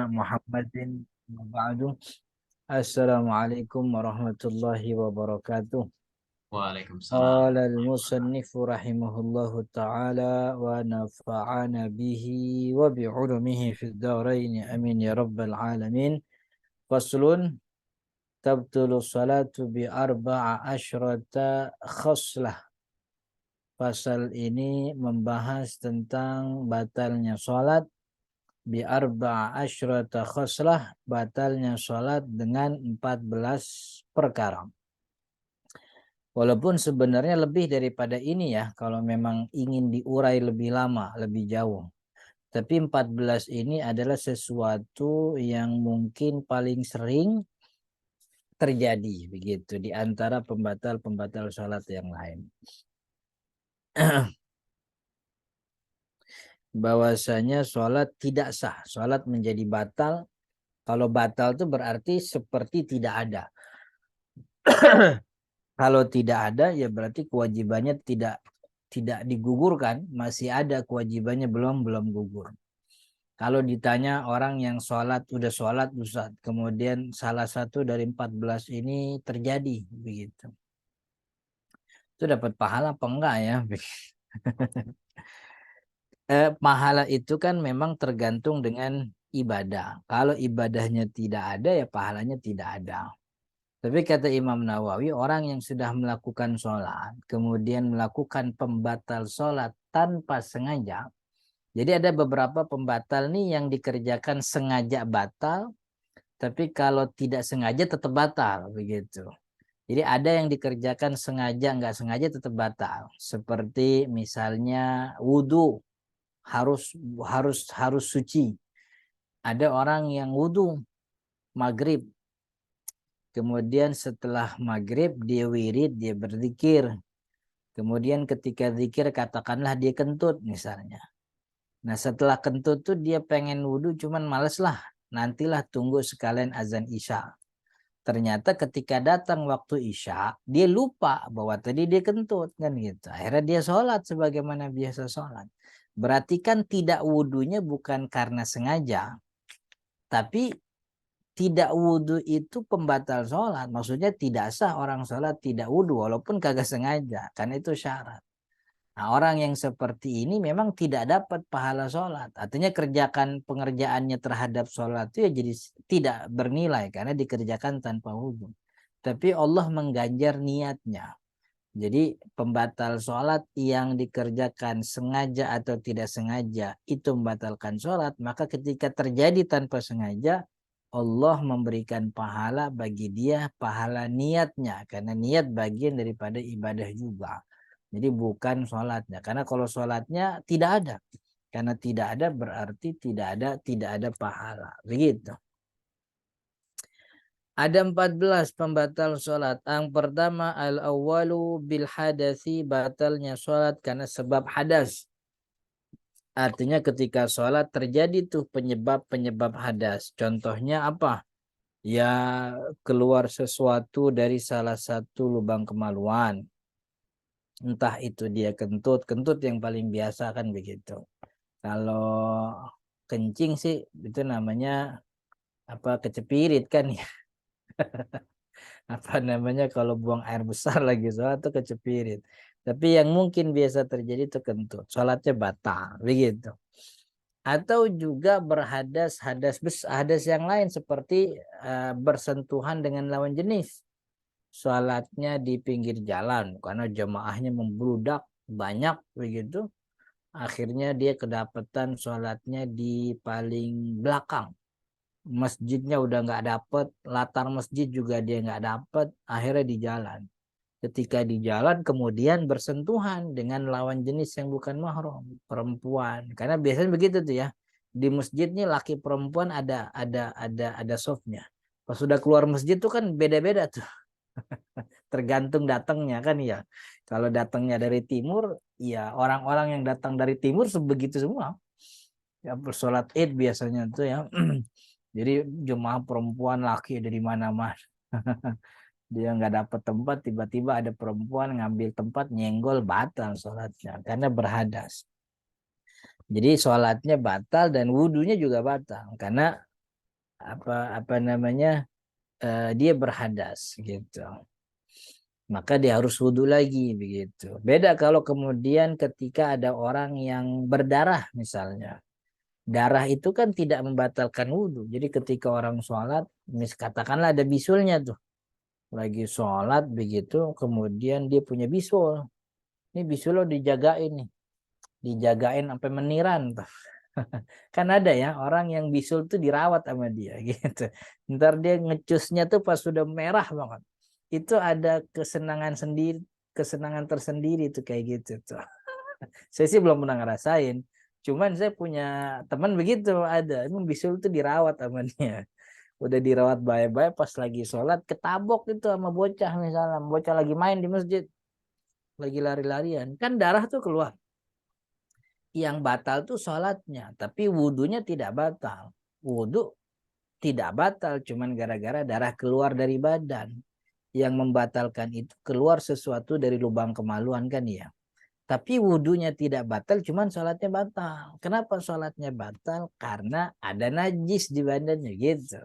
Muhammadin wa ba'du. Assalamualaikum warahmatullahi wabarakatuh. Waalaikumsalam. Qala al-musannif rahimahullahu ta'ala wa nafa'ana bihi wa bi'ulumihi fid dharain amin ya rabbal alamin. Faslun tabtulu salatu bi arba'a asyrata khaslah. Pasal ini membahas tentang batalnya salat bi arba'a asyrata khoslah, batalnya sholat dengan 14 perkara. Walaupun sebenarnya lebih daripada ini ya, kalau memang ingin diurai lebih lama, lebih jauh. Tapi 14 ini adalah sesuatu yang mungkin paling sering terjadi begitu di antara pembatal-pembatal sholat yang lain. Bahwasanya sholat tidak sah, sholat menjadi batal. Kalau batal itu berarti seperti tidak ada. Kalau tidak ada ya berarti kewajibannya tidak digugurkan, masih ada kewajibannya belum gugur. Kalau ditanya orang yang udah sholat Ustaz, kemudian salah satu dari 14 ini terjadi begitu. Itu dapat pahala apa enggak ya? Pahala itu kan memang tergantung dengan ibadah. Kalau ibadahnya tidak ada ya pahalanya tidak ada. Tapi kata Imam Nawawi, orang yang sudah melakukan sholat, kemudian melakukan pembatal sholat tanpa sengaja. Jadi ada beberapa pembatal nih yang dikerjakan sengaja batal, tapi kalau tidak sengaja tetap batal, begitu. Jadi ada yang dikerjakan sengaja, nggak sengaja tetap batal. Seperti misalnya wudhu, harus harus suci. Ada orang yang wudhu maghrib, kemudian setelah maghrib dia wirid, dia berzikir. Kemudian ketika zikir katakanlah dia kentut misalnya. Nah setelah kentut tuh dia pengen wudhu cuman males lah. Nantilah tunggu sekalian azan isya. Ternyata ketika datang waktu isya dia lupa bahwa tadi dia kentut kan gitu. Akhirnya dia sholat sebagaimana biasa sholat. Berarti kan tidak wudhunya bukan karena sengaja. Tapi tidak wudhu itu pembatal sholat. Maksudnya tidak sah orang sholat tidak wudhu walaupun kagak sengaja. Kan itu syarat. Nah, orang yang seperti ini memang tidak dapat pahala sholat. Artinya pengerjaannya terhadap sholat itu ya jadi tidak bernilai karena dikerjakan tanpa wudhu. Tapi Allah mengganjar niatnya. Jadi pembatal sholat yang dikerjakan sengaja atau tidak sengaja itu membatalkan sholat. Maka ketika terjadi tanpa sengaja, Allah memberikan pahala bagi dia, pahala niatnya. Karena niat bagian daripada ibadah juga. Jadi bukan sholatnya. Karena kalau sholatnya tidak ada. Karena tidak ada berarti tidak ada pahala. Begitu. Ada 14 pembatal sholat. Yang pertama al-awwalu bil hadasi, batalnya sholat karena sebab hadas. Artinya ketika sholat terjadi tuh penyebab hadas. Contohnya apa? Ya keluar sesuatu dari salah satu lubang kemaluan. Entah itu dia kentut yang paling biasa kan begitu. Kalau kencing sih itu namanya apa kecepirit kan ya. Apa namanya kalau buang air besar lagi sholat tuh kecepirit. Tapi yang mungkin biasa terjadi itu kentut. Sholatnya batal begitu. Atau juga hadas yang lain seperti bersentuhan dengan lawan jenis. Sholatnya di pinggir jalan karena jamaahnya membludak banyak begitu. Akhirnya dia kedapatan sholatnya di paling belakang. Masjidnya udah nggak dapet, latar masjid juga dia nggak dapet, akhirnya di jalan. Ketika di jalan kemudian bersentuhan dengan lawan jenis yang bukan mahram, perempuan. Karena biasanya begitu tuh ya. Di masjid nih laki perempuan ada softnya. Pas sudah keluar masjid tuh kan beda-beda tuh. Tergantung datangnya kan ya. Kalau datangnya dari timur, ya orang-orang yang datang dari timur sebegitu semua. Ya bersolat Id biasanya tuh ya. Jadi jemaah perempuan laki dari mana-mana. Dia nggak dapat tempat, tiba-tiba ada perempuan ngambil tempat, nyenggol, batal sholatnya karena berhadas. Jadi sholatnya batal dan wudhunya juga batal karena apa namanya dia berhadas gitu. Maka dia harus wudhu lagi begitu. Beda kalau kemudian ketika ada orang yang berdarah misalnya. Darah itu kan tidak membatalkan wudhu. Jadi ketika orang sholat, katakanlah ada bisulnya tuh. Lagi sholat begitu, kemudian dia punya bisul. Ini bisul lo dijagain nih. Dijagain sampai meniran tuh. Kan ada ya orang yang bisul tuh dirawat sama dia gitu. Ntar dia ngecusnya tuh pas sudah merah banget. Itu ada kesenangan sendiri, kesenangan tersendiri tuh kayak gitu tuh. Saya sih belum pernah ngerasain. Cuman saya punya teman begitu ada. Emang bisul tuh dirawat sama dia. Udah dirawat baik-baik pas lagi sholat ketabok itu sama bocah misalnya. Bocah lagi main di masjid. Lagi lari-larian. Kan darah tuh keluar. Yang batal tuh sholatnya. Tapi wudhunya tidak batal. Wudhu tidak batal. Cuman gara-gara darah keluar dari badan. Yang membatalkan itu keluar sesuatu dari lubang kemaluan kan ya. Tapi wudhunya tidak batal, cuman sholatnya batal. Kenapa sholatnya batal? Karena ada najis di badannya gitu.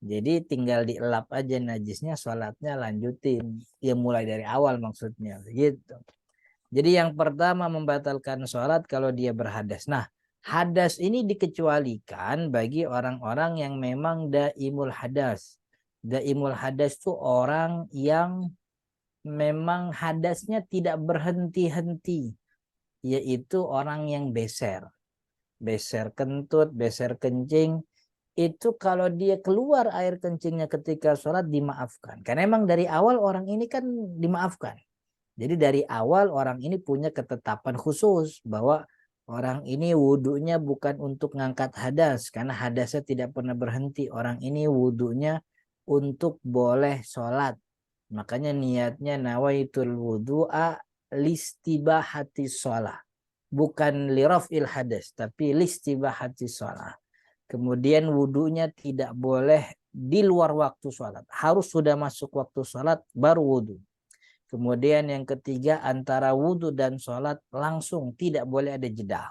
Jadi tinggal dielap aja najisnya, sholatnya lanjutin. Ya mulai dari awal maksudnya gitu. Jadi yang pertama membatalkan sholat kalau dia berhadas. Nah, hadas ini dikecualikan bagi orang-orang yang memang daimul hadas. Daimul hadas itu orang yang memang hadasnya tidak berhenti-henti, yaitu orang yang beser. Beser kentut, beser kencing, itu kalau dia keluar air kencingnya ketika sholat dimaafkan. Karena emang dari awal orang ini kan dimaafkan. Jadi dari awal orang ini punya ketetapan khusus bahwa orang ini wudhunya bukan untuk ngangkat hadas. Karena hadasnya tidak pernah berhenti. Orang ini wudhunya untuk boleh sholat. Makanya niatnya nawaitul wudhu'a listibahati sholat. Bukan liraf'il hadas, tapi listibahati sholat. Kemudian wudhunya tidak boleh di luar waktu sholat. Harus sudah masuk waktu sholat baru wudhu. Kemudian yang ketiga antara wudhu dan sholat langsung. Tidak boleh ada jeda.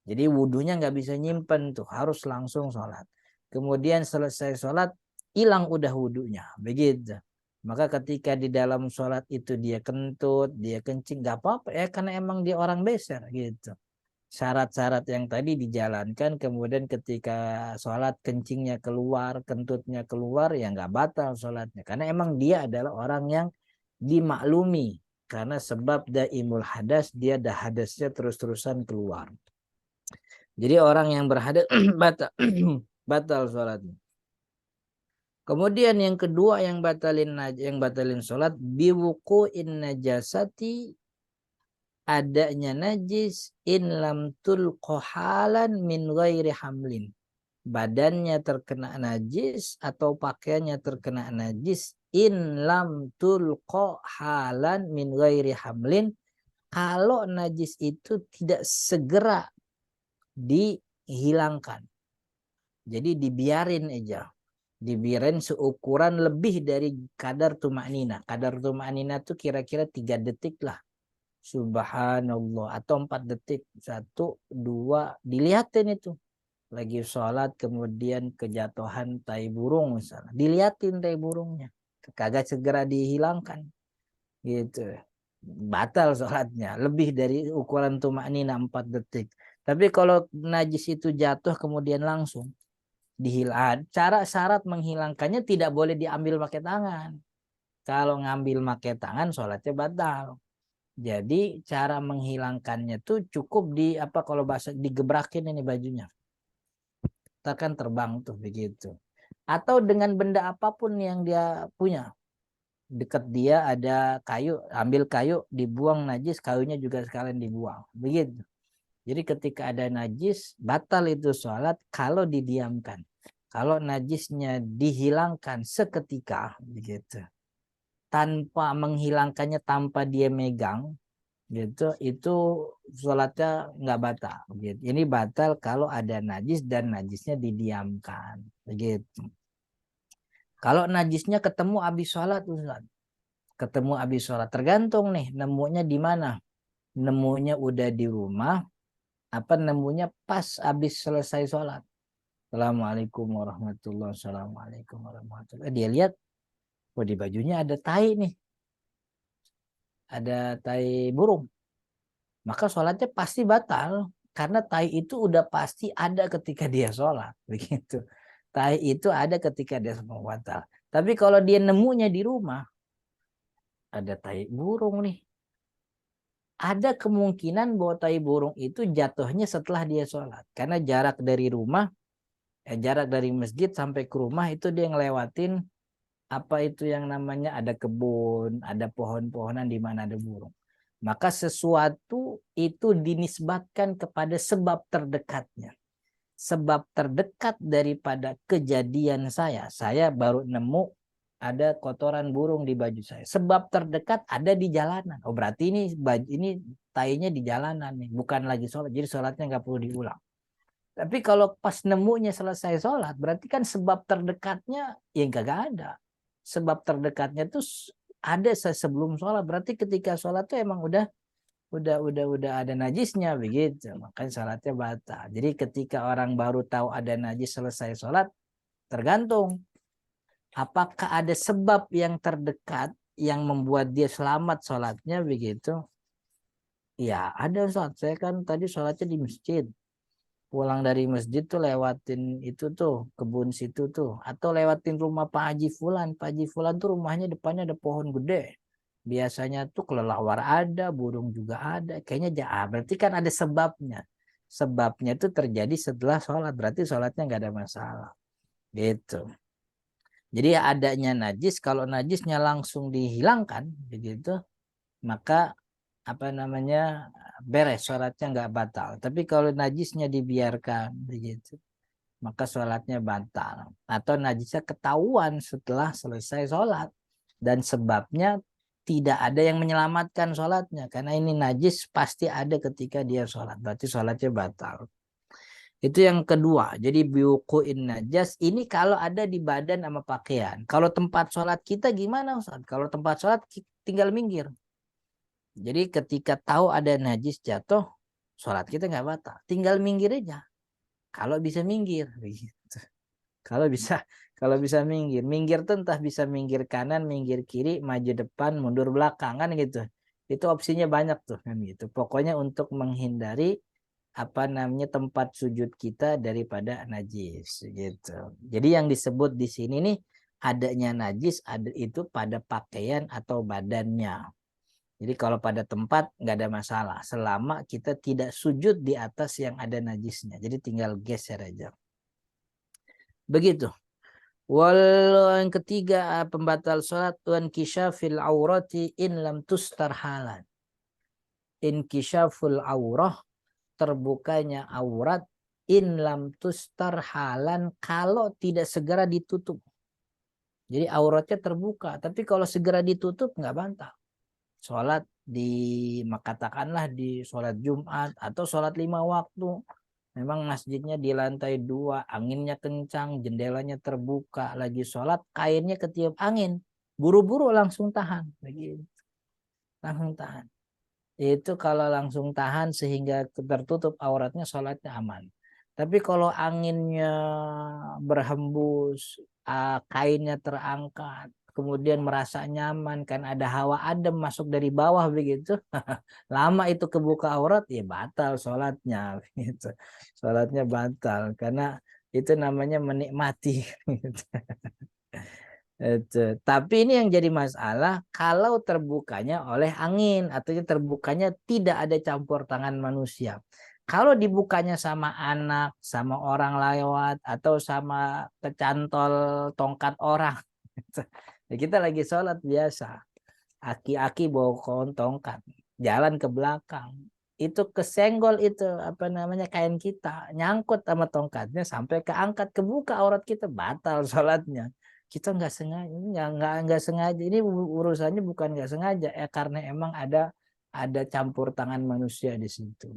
Jadi wudhunya nggak bisa nyimpen tuh. Harus langsung sholat. Kemudian selesai sholat hilang udah wudhunya. Begitu. Maka ketika di dalam sholat itu dia kentut, dia kencing, nggak apa-apa ya karena emang dia orang beser gitu. Syarat-syarat yang tadi dijalankan, kemudian ketika sholat kencingnya keluar, kentutnya keluar, ya nggak batal sholatnya. Karena emang dia adalah orang yang dimaklumi. Karena sebab daimul hadas, dia dah hadasnya terus-terusan keluar. Jadi orang yang berhadas batal, batal sholatnya. Kemudian yang kedua yang batalin sholat biwuku'in najasati, adanya najis in lam tulqa halan min ghairi hamlin. Badannya terkena najis atau pakaiannya terkena najis in lam tulqa halan min ghairi hamlin, kalau najis itu tidak segera dihilangkan. Jadi dibiarin aja. Dibiarin seukuran lebih dari kadar tumaknina. Kadar tumaknina itu kira-kira 3 detik lah. Subhanallah. Atau 4 detik. 1, 2. Dilihatin itu. Lagi sholat kemudian kejatuhan tai burung misalnya. Dilihatin tai burungnya. Kagak segera dihilangkan. Gitu. Batal sholatnya. Lebih dari ukuran tumaknina 4 detik. Tapi kalau najis itu jatuh kemudian langsung dihilang. Cara syarat menghilangkannya tidak boleh diambil pakai tangan. Kalau ngambil pakai tangan sholatnya batal. Jadi cara menghilangkannya tuh cukup kalau bahasa digebrakin ini bajunya. Kita kan terbang tuh begitu. Atau dengan benda apapun yang dia punya. Dekat dia ada kayu, ambil kayu, dibuang najis, kayunya juga sekalian dibuang. Begitu. Jadi ketika ada najis, batal itu sholat kalau didiamkan. Kalau najisnya dihilangkan seketika begitu, tanpa menghilangkannya, tanpa dia megang gitu, itu sholatnya nggak batal gitu. Ini batal kalau ada najis dan najisnya didiamkan begitu. Kalau najisnya ketemu habis sholat, Ustaz, ketemu habis sholat, tergantung nih nemunya di mana. Nemunya udah di rumah nemunya pas habis selesai sholat. Assalamualaikum warahmatullahi wabarakatuh. Assalamualaikum warahmatullahi wabarakatuh. Dia lihat, di bajunya ada tai nih. Ada tai burung. Maka sholatnya pasti batal. Karena tai itu udah pasti ada ketika dia sholat. Begitu. Tai itu ada ketika dia mau batal. Tapi kalau dia nemunya di rumah, ada tai burung nih. Ada kemungkinan bahwa tai burung itu jatuhnya setelah dia sholat. Karena jarak dari rumah, jarak dari masjid sampai ke rumah itu dia ngelewatin apa itu yang namanya ada kebun, ada pohon-pohonan di mana ada burung. Maka sesuatu itu dinisbatkan kepada sebab terdekatnya. Sebab terdekat daripada kejadian saya baru nemu ada kotoran burung di baju saya. Sebab terdekat ada di jalanan. Oh berarti ini baju ini tainya di jalanan nih, bukan lagi sholat. Jadi sholatnya nggak perlu diulang. Tapi kalau pas nemunya selesai sholat, berarti kan sebab terdekatnya ya nggak ada. Sebab terdekatnya tuh ada sebelum sholat. Berarti ketika sholat tuh emang udah ada najisnya begitu. Makanya sholatnya batal. Jadi ketika orang baru tahu ada najis selesai sholat, tergantung apakah ada sebab yang terdekat yang membuat dia selamat sholatnya begitu. Ya ada Ustaz. Saya kan tadi sholatnya di masjid. Pulang dari masjid tuh lewatin itu tuh kebun situ tuh atau lewatin rumah Pak Haji Fulan. Pak Haji Fulan tuh rumahnya depannya ada pohon gede. Biasanya tuh kelelawar ada, burung juga ada. Kayaknya berarti kan ada sebabnya. Sebabnya itu terjadi setelah sholat. Berarti sholatnya nggak ada masalah. Gitu. Jadi adanya najis, kalau najisnya langsung dihilangkan, begitu, maka beres, sholatnya nggak batal. Tapi kalau najisnya dibiarkan, begitu, maka sholatnya batal. Atau najisnya ketahuan setelah selesai sholat dan sebabnya tidak ada yang menyelamatkan sholatnya, karena ini najis pasti ada ketika dia sholat, berarti sholatnya batal. Itu yang kedua. Jadi biukuin najas ini kalau ada di badan sama pakaian. Kalau tempat sholat kita gimana Ustaz? Kalau tempat sholat tinggal minggir. Jadi ketika tahu ada najis jatuh, sholat kita nggak batal. Tinggal minggir aja. Kalau bisa minggir, gitu. Kalau bisa, kalau bisa minggir, minggir tuh entah bisa minggir kanan, minggir kiri, maju depan, mundur belakang kan gitu. Itu opsinya banyak tuh kan gitu. Pokoknya untuk menghindari tempat sujud kita daripada najis gitu. Jadi yang disebut di sini nih adanya najis ada itu pada pakaian atau badannya. Jadi kalau pada tempat nggak ada masalah selama kita tidak sujud di atas yang ada najisnya. Jadi tinggal geser aja. Begitu. Yang ketiga pembatal sholat inkisyafil aurati in lam tustar halan. Inkisyaful aurah, terbukanya aurat, in lam tustar halan, kalau tidak segera ditutup. Jadi auratnya terbuka, tapi kalau segera ditutup nggak bantah. Sholat katakanlah di sholat Jumat atau sholat 5 waktu. Memang masjidnya di lantai 2, anginnya kencang, jendelanya terbuka, lagi sholat, kainnya ketiup angin. Buru-buru langsung tahan. Begitu. Langsung tahan. Itu kalau langsung tahan sehingga tertutup auratnya, sholatnya aman. Tapi kalau anginnya berhembus, kainnya terangkat, kemudian merasa nyaman, kan ada hawa adem masuk dari bawah begitu, lama itu kebuka aurat, ya batal sholatnya. Gitu. Sholatnya batal, karena itu namanya menikmati. Gitu. Itu. Tapi ini yang jadi masalah kalau terbukanya oleh angin atau terbukanya tidak ada campur tangan manusia. Kalau dibukanya sama anak, sama orang lewat atau sama kecantol tongkat orang, ya kita lagi sholat biasa, aki-aki bawa tongkat, jalan ke belakang, itu kesenggol itu kain kita, nyangkut sama tongkatnya sampai keangkat kebuka aurat kita, batal sholatnya. Kita nggak sengaja, nggak sengaja, ini urusannya bukan nggak sengaja karena emang ada campur tangan manusia di situ.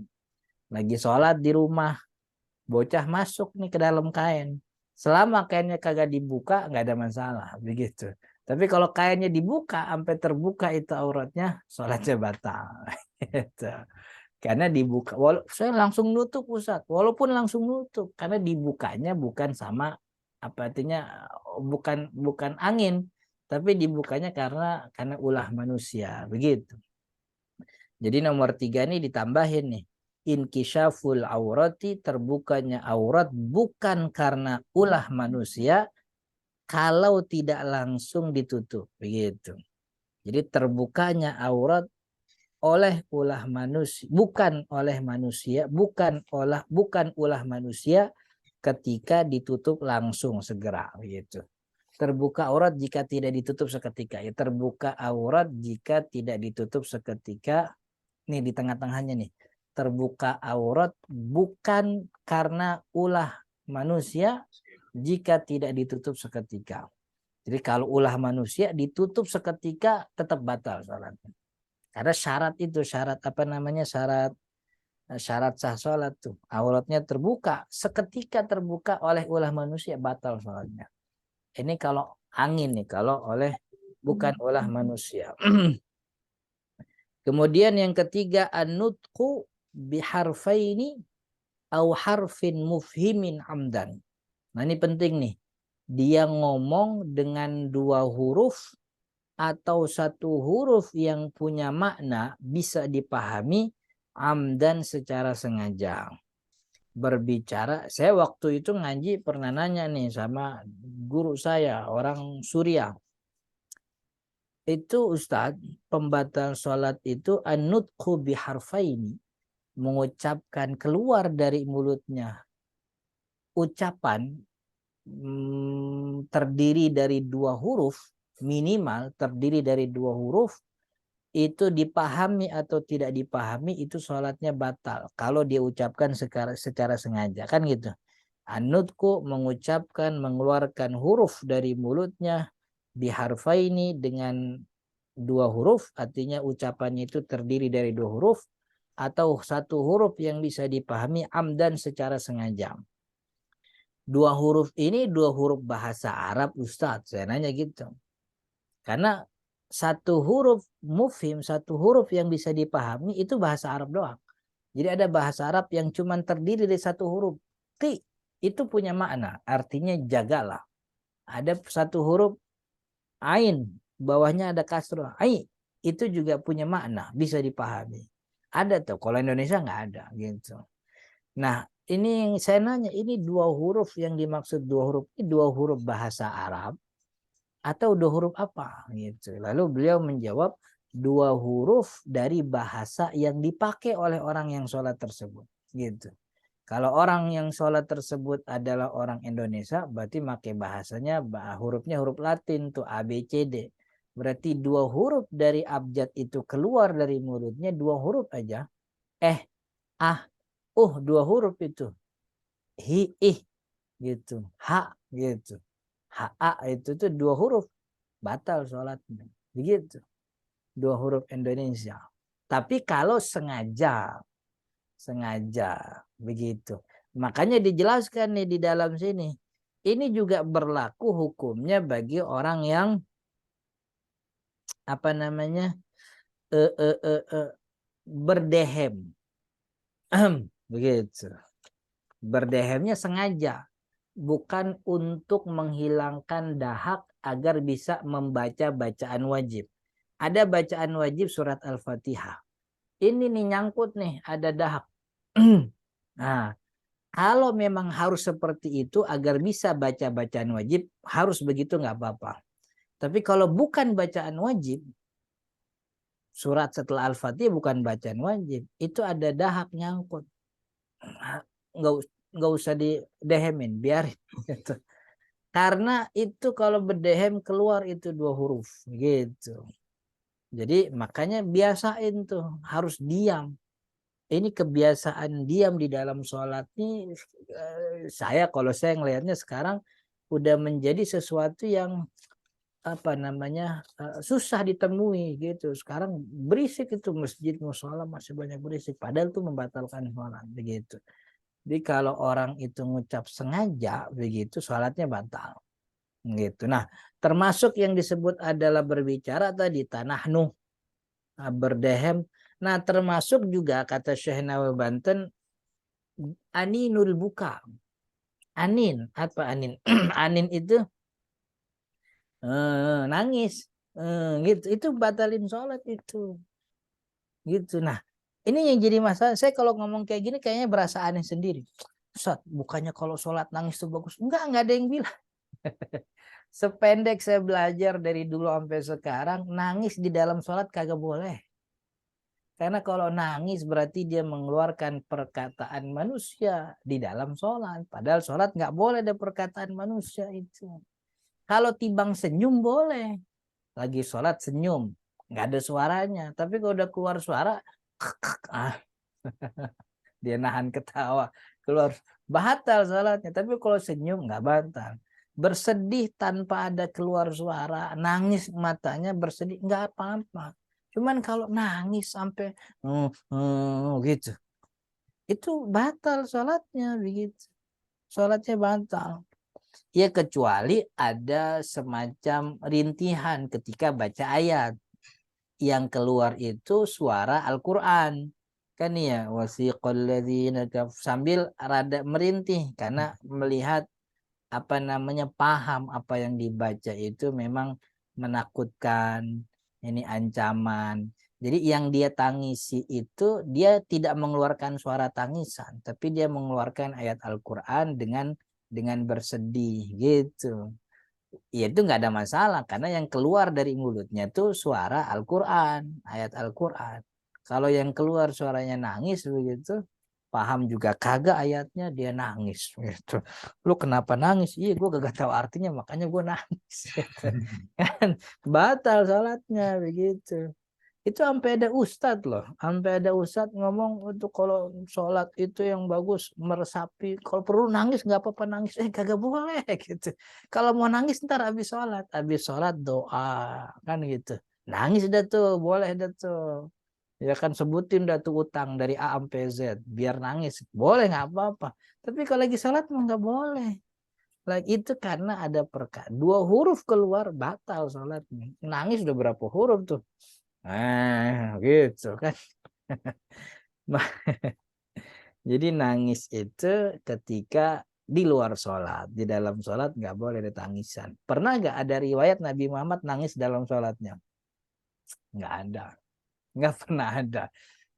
Lagi sholat di rumah, bocah masuk nih ke dalam kain, selama kainnya kagak dibuka nggak ada masalah begitu. Tapi kalau kainnya dibuka sampai terbuka itu auratnya, sholatnya batal. Gitu. Karena dibuka, saya langsung nutup Ustaz, walaupun langsung nutup, karena dibukanya bukan sama apa artinya, bukan angin, tapi dibukanya karena ulah manusia, begitu. Jadi nomor 3 ini ditambahin nih, inkisyaful aurati, terbukanya aurat bukan karena ulah manusia kalau tidak langsung ditutup, begitu. Jadi terbukanya aurat oleh ulah manusia, bukan ulah manusia ketika ditutup langsung segera, gitu. Terbuka aurat jika tidak ditutup seketika. Ya, terbuka aurat jika tidak ditutup seketika. Nih di tengah-tengahnya nih. Terbuka aurat bukan karena ulah manusia jika tidak ditutup seketika. Jadi kalau ulah manusia ditutup seketika tetap batal sholatnya. Karena syarat apa namanya, syarat sah sholat tuh, auratnya terbuka, seketika terbuka oleh ulah manusia batal sholatnya. Ini kalau angin nih, kalau bukan ulah manusia. Kemudian yang ketiga, an-nutqu biharfaini au harfin mufhimin amdan. Nah ini penting nih, dia ngomong dengan 2 huruf atau 1 huruf yang punya makna bisa dipahami amdan secara sengaja. Berbicara, saya waktu itu ngaji pernah nanya nih sama guru saya, orang Suriah. Itu Ustadz, pembatal sholat itu an-nutqu biharfaini, mengucapkan keluar dari mulutnya ucapan terdiri dari 2 huruf, minimal terdiri dari 2 huruf, itu dipahami atau tidak dipahami, itu sholatnya batal kalau dia ucapkan secara sengaja, kan gitu. An-nutqu mengucapkan, mengeluarkan huruf dari mulutnya, biharfaini dengan 2 huruf, artinya ucapannya itu terdiri dari 2 huruf atau 1 huruf yang bisa dipahami amdan secara sengaja. 2 huruf ini 2 huruf bahasa Arab Ustadz, saya nanya gitu. Karena 1 huruf mufhim, 1 huruf yang bisa dipahami itu bahasa Arab doang. Jadi ada bahasa Arab yang cuma terdiri dari 1 huruf. Qi itu punya makna, artinya jagalah. Ada 1 huruf ain, bawahnya ada kasroh. Ai itu juga punya makna, bisa dipahami. Ada tuh, kalau Indonesia nggak ada gitu. Nah, ini yang saya nanya, ini 2 huruf yang dimaksud 2 huruf ini 2 huruf bahasa Arab atau 2 huruf apa gitu. Lalu beliau menjawab 2 huruf dari bahasa yang dipakai oleh orang yang sholat tersebut gitu. Kalau orang yang sholat tersebut adalah orang Indonesia, berarti pakai bahasanya hurufnya huruf Latin tuh A, B, C, D. Berarti 2 huruf dari abjad itu keluar dari mulutnya 2 huruf aja. Ah, 2 huruf itu. Hi, ih gitu. Ha gitu. Ha itu tuh 2 huruf. Batal sholatnya. Begitu. 2 huruf Indonesia. Tapi kalau sengaja begitu. Makanya dijelaskan nih di dalam sini. Ini juga berlaku hukumnya bagi orang yang apa namanya berdehem. Begitu. Berdehemnya sengaja, bukan untuk menghilangkan dahak agar bisa membaca bacaan wajib. Ada bacaan wajib surat Al-Fatihah. Ini nih nyangkut nih, ada dahak. Nah, kalau memang harus seperti itu agar bisa baca bacaan wajib, harus begitu nggak apa-apa. Tapi kalau bukan bacaan wajib, surat setelah Al-Fatihah bukan bacaan wajib, itu ada dahak nyangkut. Nggak usah didehemin, biarin. Gitu. Karena itu kalau berdehem keluar itu 2 huruf gitu. Jadi makanya biasain tuh harus diam. Ini kebiasaan diam di dalam sholat ini, kalau saya ngelihatnya sekarang udah menjadi sesuatu yang apa namanya susah ditemui gitu. Sekarang berisik itu masjid mushola masih banyak berisik, padahal itu membatalkan sholat begitu. Jadi kalau orang itu ngucap sengaja begitu sholatnya batal gitu. Nah termasuk yang disebut adalah berbicara tadi tanahnu, berdehem, Nah, termasuk juga kata Syekh Nawawi Banten, aninul buka. Anin, apa anin? Anin itu nangis. Gitu. Itu batalin sholat itu. Gitu. Nah, ini yang jadi masalah. Saya kalau ngomong kayak gini kayaknya berasa aneh sendiri. Ustaz, bukannya kalau sholat nangis itu bagus? Enggak ada yang bilang. Sependek saya belajar dari dulu sampai sekarang, nangis di dalam sholat kagak boleh. Karena kalau nangis berarti dia mengeluarkan perkataan manusia di dalam sholat. Padahal sholat nggak boleh ada perkataan manusia itu. Kalau tibang senyum boleh. Lagi sholat senyum. Nggak ada suaranya. Tapi kalau udah keluar suara, ah, dia nahan ketawa. Keluar, batal sholatnya. Tapi kalau senyum nggak batal. Bersedih tanpa ada keluar suara. Nangis matanya bersedih. Nggak apa-apa. Cuman kalau nangis sampai gitu, itu batal sholatnya begitu. Sholatnya batal. Ya kecuali ada semacam rintihan ketika baca ayat. Yang keluar itu suara Al-Quran. Kan ya, wasiqal ladzina sambil rada merintih karena melihat apa namanya paham apa yang dibaca itu memang menakutkan, ini ancaman. Jadi yang dia tangisi itu dia tidak mengeluarkan suara tangisan, tapi dia mengeluarkan ayat Al-Qur'an dengan bersedih gitu. Ya itu nggak ada masalah karena yang keluar dari mulutnya itu suara Al-Qur'an, ayat Al-Qur'an. Kalau yang keluar suaranya nangis begitu, paham juga kagak ayatnya dia nangis gitu. Lu kenapa nangis? Iya gue gak tahu artinya makanya gue nangis gitu. Kan batal sholatnya begitu. Itu sampai ada ustadz loh, sampai ada ustadz ngomong untuk kalau sholat itu yang bagus meresapi, kalau perlu nangis nggak apa-apa nangis, kagak boleh gitu. Kalau mau nangis ntar habis sholat doa kan gitu. Nangis dah tuh, boleh dah tuh. Ya kan sebutin dah tuh utang dari A sampai Z biar nangis boleh nggak apa-apa, tapi kalau lagi sholat mah nggak boleh. Lagi itu karena ada dua huruf keluar batal sholatnya. Nangis udah berapa huruf tuh, gitu kan. Jadi nangis itu ketika di luar sholat, di dalam sholat nggak boleh ada tangisan. Pernah nggak ada riwayat Nabi Muhammad nangis dalam sholatnya? Nggak ada. Nggak pernah ada.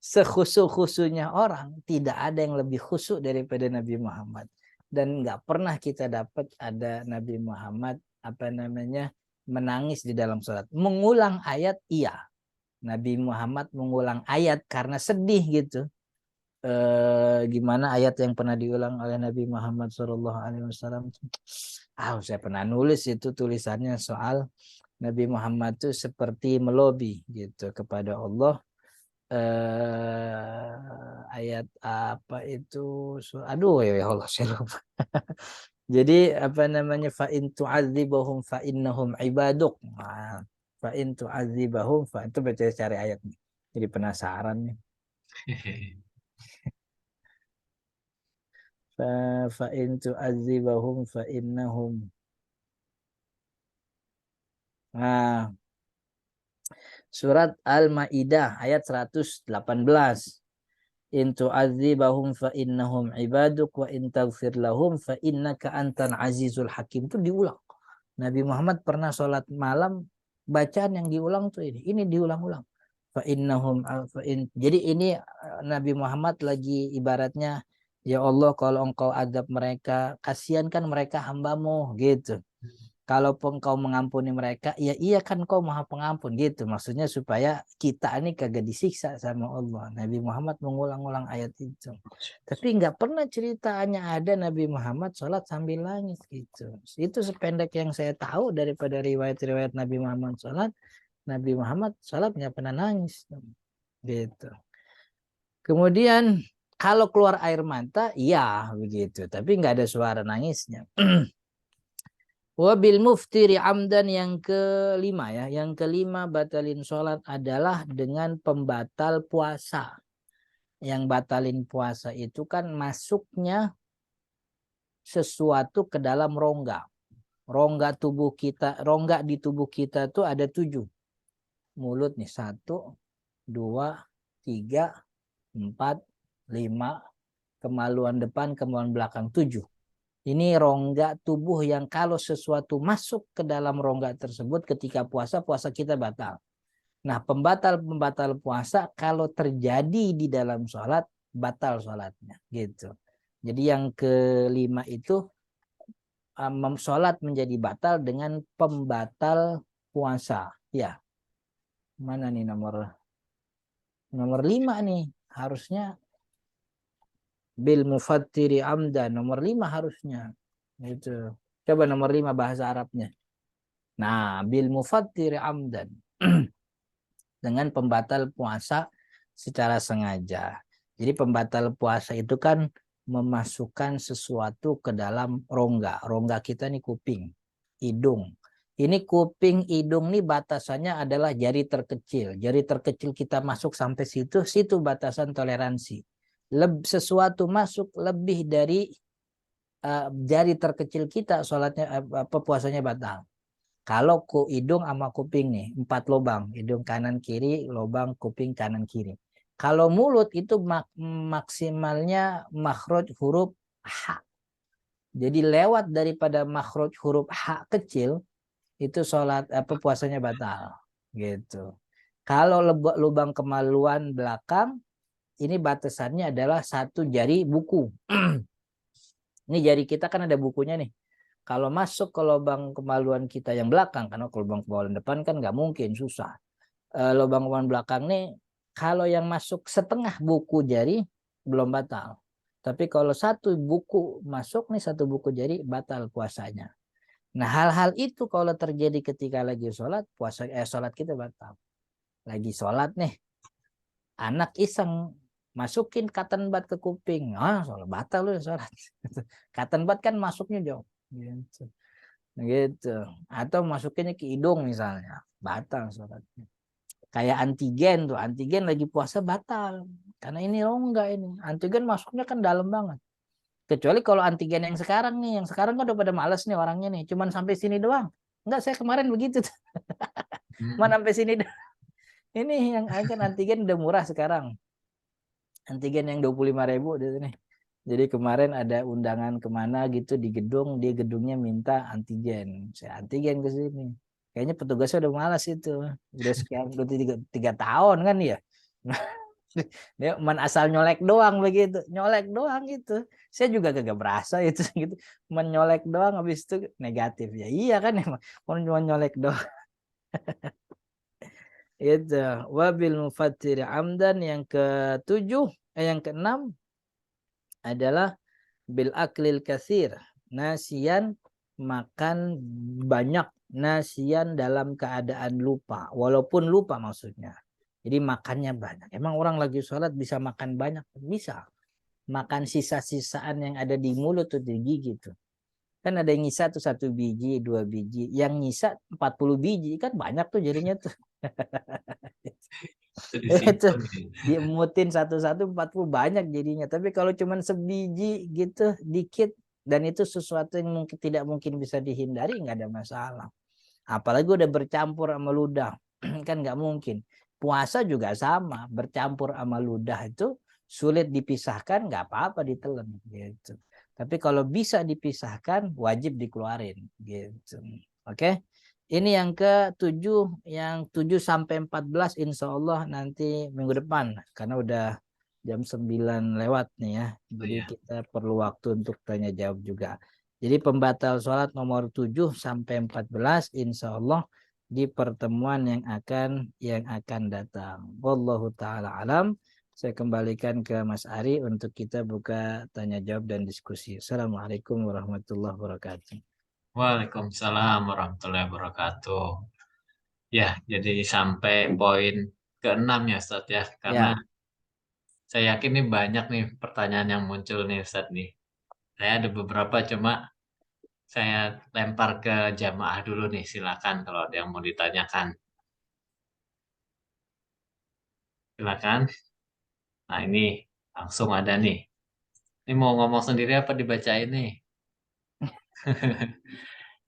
Sekhusyuk-khusyuknya orang, tidak ada yang lebih khusyuk daripada Nabi Muhammad. Dan nggak pernah kita dapat ada Nabi Muhammad apa namanya menangis di dalam sholat. Mengulang ayat, iya. Nabi Muhammad mengulang ayat karena sedih gitu. Gimana ayat yang pernah diulang oleh Nabi Muhammad SAW? Saya pernah nulis itu tulisannya soal Nabi Muhammad itu seperti melobi gitu kepada Allah. Ayat apa itu? Aduh ya Allah saya lupa. Jadi apa namanya fa in tu'adzibahum fa innahum ibaduk. Fa in tu'adzibahum fa itu baca cari ayatnya. Jadi penasaran nih. Fa in tu'adzibahum fa innahum. Nah, surat Al-Maidah ayat 118. In tu'adzibahum fa innahum ibaduk wa in taghfir lahum fa innaka antal azizul hakim. Itu diulang. Nabi Muhammad pernah sholat malam, bacaan yang diulang tuh ini diulang-ulang. Fa innahum jadi ini Nabi Muhammad lagi ibaratnya, ya Allah kalau engkau azab mereka, kasihankan mereka hambamu gitu. Kalau engkau mengampuni mereka, ya iya kan kau maha pengampun gitu. Maksudnya supaya kita ini kagak disiksa sama Allah. Nabi Muhammad mengulang-ulang ayat itu. Tapi nggak pernah ceritanya ada Nabi Muhammad sholat sambil nangis gitu. Itu sependek yang saya tahu daripada riwayat-riwayat Nabi Muhammad sholat. Nabi Muhammad sholat nggak pernah nangis gitu. Kemudian kalau keluar air mata, iya begitu. Tapi nggak ada suara nangisnya. Wabil muftiri amdan yang kelima ya. Yang kelima batalin sholat adalah dengan pembatal puasa. Yang batalin puasa itu kan masuknya sesuatu ke dalam rongga. Rongga tubuh kita, rongga di tubuh kita tuh ada 7. Mulut nih 1, 2, 3, 4, 5, kemaluan depan, kemaluan belakang 7. Ini rongga tubuh yang kalau sesuatu masuk ke dalam rongga tersebut ketika puasa, puasa kita batal. Nah, pembatal puasa kalau terjadi di dalam sholat, batal sholatnya. Gitu. Jadi yang kelima itu sholat menjadi batal dengan pembatal puasa. Ya, mana nih nomor 5 nih? Harusnya bil mufattiri amdan, nomor 5 harusnya. Itu. Coba nomor 5 bahasa Arabnya. Nah, bil mufattiri amdan. Dengan pembatal puasa secara sengaja. Jadi pembatal puasa itu kan memasukkan sesuatu ke dalam rongga. Rongga kita nih kuping, hidung. Ini kuping, hidung nih batasannya adalah jari terkecil. Jari terkecil kita masuk sampai situ, situ batasan toleransi. Sesuatu masuk lebih dari jari terkecil kita, sholatnya puasanya batal. Kalau hidung sama kuping nih, 4 lubang, hidung kanan kiri, lubang kuping kanan kiri. Kalau mulut itu maksimalnya makhraj huruf H. Jadi lewat daripada makhraj huruf H kecil, itu sholat puasanya batal. Gitu. Kalau lubang kemaluan belakang, ini batasannya adalah 1 jari buku. Ini jari kita kan ada bukunya nih. Kalau masuk ke lubang kemaluan kita yang belakang, karena ke lubang kemaluan depan kan nggak mungkin, susah. Lubang kemaluan belakang nih, kalau yang masuk setengah buku jari, belum batal. Tapi kalau 1 buku masuk nih, 1 buku jari, batal puasanya. Nah, hal-hal itu kalau terjadi ketika lagi sholat, sholat kita batal. Lagi sholat nih, anak iseng masukin cotton bud ke kuping, sholat batal lu sholat. Cotton bud kan masuknya jauh. Gitu. Atau masukinnya ke hidung misalnya, batal sholatnya. Kayak antigen lagi puasa batal, karena ini rongga ini. Antigen masuknya kan dalam banget. Kecuali kalau antigen yang sekarang nih, yang sekarang kan udah pada males nih orangnya nih, cuman sampai sini doang. Enggak, saya kemarin begitu. Cuman sampai sini doang. Ini yang kan antigen udah murah sekarang. Antigen yang 25.000 udah nih. Jadi kemarin ada undangan kemana gitu di gedung, di gedungnya minta antigen. Saya antigen ke sini. Kayaknya petugasnya udah malas itu. Udah sekian, udah 3 tahun kan ya. Dia asal nyolek doang begitu. Nyolek doang gitu. Saya juga gak berasa itu gitu. Menyolek doang habis itu negatif. Ya iya kan emang. Cuma nyolek doang. Itu. Wabil mufattiri amdan yang ke-7. Yang ke-6 adalah bil aklil kasir, nasian makan banyak, nasian dalam keadaan lupa, walaupun lupa maksudnya. Jadi makannya banyak. Emang orang lagi sholat bisa makan banyak? Bisa. Makan sisa-sisaan yang ada di mulut tuh, di gigi tuh. Kan ada yang nyisa tuh 1 biji, 2 biji. Yang nyisa 40 biji. Kan banyak tuh jadinya tuh. Itu diemutin satu-satu 40 banyak jadinya. Tapi kalau cuma sebiji gitu dikit, dan itu sesuatu yang mungkin tidak mungkin bisa dihindari, nggak ada masalah. Apalagi udah bercampur sama ludah, kan nggak mungkin. Puasa juga sama, bercampur sama ludah itu sulit dipisahkan, nggak apa-apa ditelan gitu. Tapi kalau bisa dipisahkan, wajib dikeluarin gitu. Oke. Ini yang ke-7, yang 7 sampai 14 insya Allah nanti minggu depan, karena udah jam 9 lewat nih ya. Jadi kita perlu waktu untuk tanya jawab juga. Jadi pembatal sholat nomor 7 sampai 14 insya Allah di pertemuan yang akan datang. Wallahu ta'ala alam. Saya kembalikan ke Mas Ari untuk kita buka tanya jawab dan diskusi. Assalamualaikum warahmatullahi wabarakatuh. Waalaikumsalam warahmatullahi wabarakatuh. Ya, jadi sampai poin ke-6 ya Ustaz ya. Karena saya yakin nih banyak nih pertanyaan yang muncul nih Ustaz nih. Saya ada beberapa, cuma saya lempar ke jamaah dulu nih. Silakan kalau ada yang mau ditanyakan. Silakan. Nah, ini langsung ada nih. Ini mau ngomong sendiri apa dibacain nih?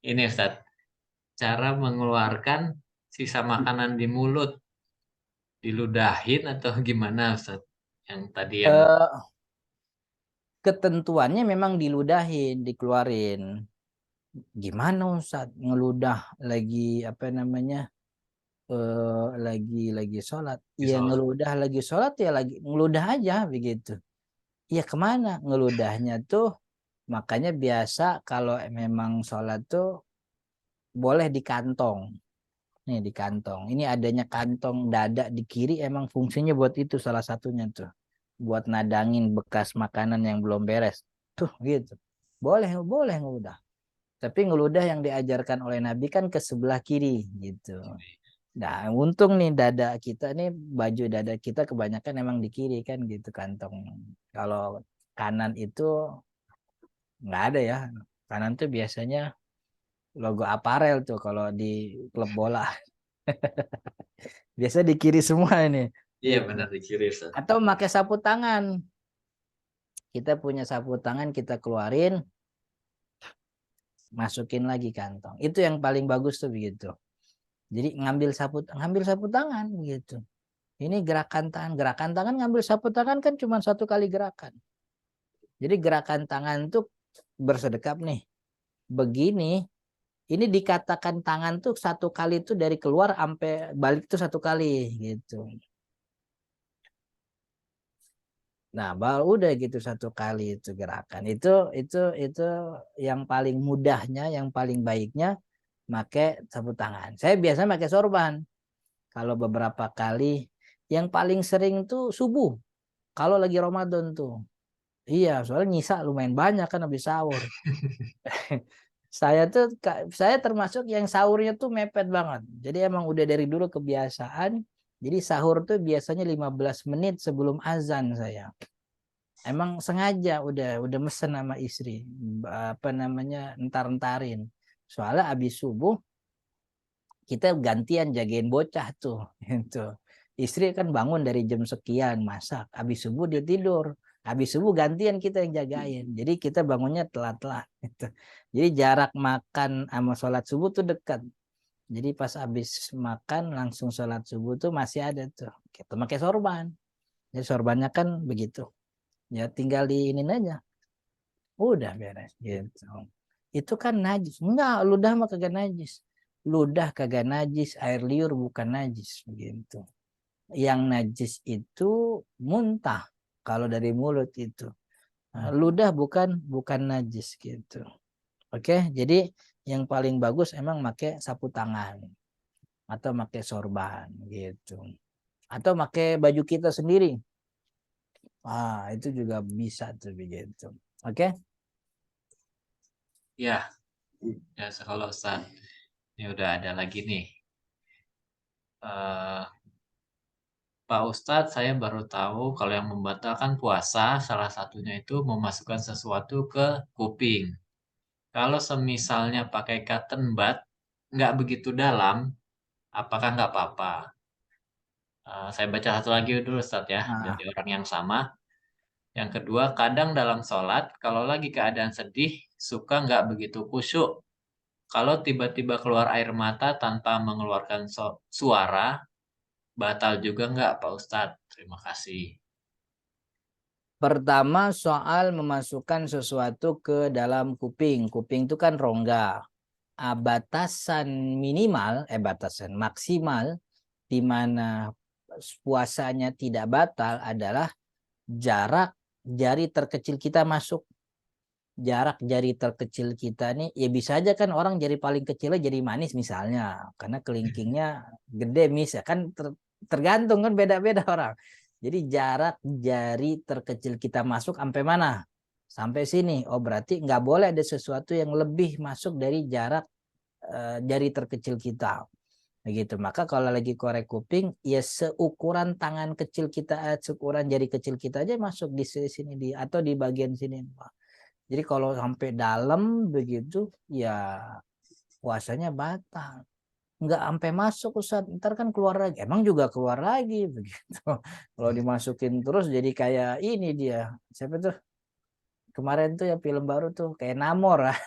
Ini Ustaz, cara mengeluarkan sisa makanan di mulut diludahin atau gimana Ustaz? Yang tadi yang Eh, ketentuannya memang diludahin, dikeluarin. Gimana Ustaz? Ngeludah lagi apa namanya? Lagi sholat. Iya sholat. ngeludah lagi sholat ya lagi ngeludah aja begitu. Iya kemana? Ngeludahnya tuh makanya biasa kalau memang sholat tuh boleh di kantong. Nih di kantong. Ini adanya kantong dada di kiri emang fungsinya buat itu salah satunya tuh. Buat nadangin bekas makanan yang belum beres. Tuh gitu. Boleh, boleh ngeludah. Tapi ngeludah yang diajarkan oleh Nabi kan ke sebelah kiri gitu. Nah, untung nih dada kita nih baju dada kita kebanyakan emang di kiri kan gitu kantong. Kalau kanan itu nggak ada ya. Kanan tuh biasanya logo aparel tuh kalau di klub bola. Biasa di kiri semua ini. Iya Gitu. benar di kiri Ustaz. Atau pakai sapu tangan. Kita punya sapu tangan kita keluarin, masukin lagi kantong. Itu yang paling bagus tuh begitu. Jadi ngambil sapu tangan gitu. Ini gerakan tangan ngambil sapu tangan kan cuma satu kali gerakan. Jadi gerakan tangan tuh bersedekap nih. Begini, ini dikatakan tangan tuh satu kali tuh dari keluar sampai balik tuh satu kali gitu. Nah, baru udah gitu satu kali itu gerakan. Itu yang paling mudahnya, yang paling baiknya pakai sapu tangan. Saya biasa pakai sorban. Kalau beberapa kali yang paling sering tuh subuh. Kalau lagi Ramadan tuh. Iya, soalnya nyisa lumayan banyak kan habis sahur. Saya termasuk yang sahurnya tuh mepet banget. Jadi emang udah dari dulu kebiasaan. Jadi sahur tuh biasanya 15 menit sebelum azan saya. Emang sengaja udah mesen sama istri apa namanya entar-entarin. Soalnya habis subuh kita gantian jagain bocah tuh gitu. Istri kan bangun dari jam sekian masak, habis subuh dia tidur. Habis subuh gantian kita yang jagain. Jadi kita bangunnya telat-telat gitu. Jadi jarak makan sama sholat subuh tuh dekat. Jadi pas habis makan langsung sholat subuh tuh masih ada tuh. Kita pakai sorban. Jadi sorbannya kan begitu. Ya tinggal diinin aja. Udah beres gitu. Itu kan najis. Enggak, ludah mah kagak najis. Ludah kagak najis, air liur bukan najis begitu. Yang najis itu muntah kalau dari mulut itu. Nah, ludah bukan najis gitu. Oke, jadi yang paling bagus emang pakai sapu tangan atau pakai sorban gitu. Atau pakai baju kita sendiri. Itu juga bisa tuh begitu. Oke? Ya, ya kalau Ustaz. Ini udah ada lagi nih. Eh, Pak Ustadz, saya baru tahu kalau yang membatalkan puasa salah satunya itu memasukkan sesuatu ke kuping. Kalau semisalnya pakai cotton bud, nggak begitu dalam, apakah nggak apa-apa? Saya baca satu lagi dulu Ustadz ya, Nah, dari orang yang sama. Yang kedua, kadang dalam sholat, kalau lagi keadaan sedih, suka nggak begitu khusyuk. Kalau tiba-tiba keluar air mata tanpa mengeluarkan suara, batal juga nggak Pak Ustadz? Terima kasih. pertama soal memasukkan sesuatu ke dalam kuping. Kuping itu kan rongga. Batasan minimal, batasan maksimal di mana puasanya tidak batal adalah jarak jari terkecil kita masuk. Jarak jari terkecil kita nih, ya bisa aja kan orang jari paling kecilnya jadi manis misalnya. Karena kelingkingnya gede misalnya. Kan tergantung kan beda-beda orang. Jadi jarak jari terkecil kita masuk sampai mana? Sampai sini. Oh berarti nggak boleh ada sesuatu yang lebih masuk dari jarak jari terkecil kita. Begitu. Maka kalau lagi korek kuping, ya seukuran tangan kecil kita, seukuran jari kecil kita aja masuk di sini atau di bagian sini. Jadi kalau sampai dalam begitu, ya puasanya batal. Nggak sampai masuk Ustaz, ntar kan keluar lagi. Emang juga keluar lagi begitu. Kalau dimasukin terus jadi kayak ini dia. Siapa tuh? kemarin tuh ya film baru tuh kayak Namor lah.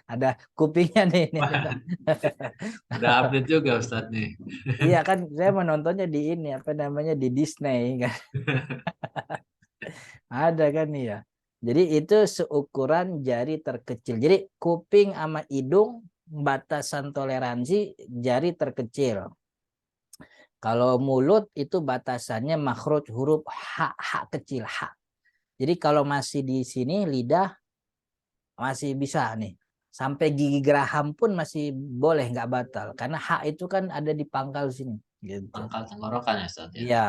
Ada kupingnya nih. Wah, udah update juga Ustadz nih. Iya kan saya menontonnya di ini apa namanya di Disney kan. Ada kan nih ya. Jadi itu seukuran jari terkecil. Jadi kuping sama hidung batasan toleransi jari terkecil. Kalau mulut itu batasannya makhraj huruf h kecil h. Jadi kalau masih di sini lidah masih bisa nih. Sampai gigi geraham pun masih boleh nggak batal karena h itu kan ada di pangkal sini gitu. Pangkal tenggorokan ya Ustadz ya. Iya.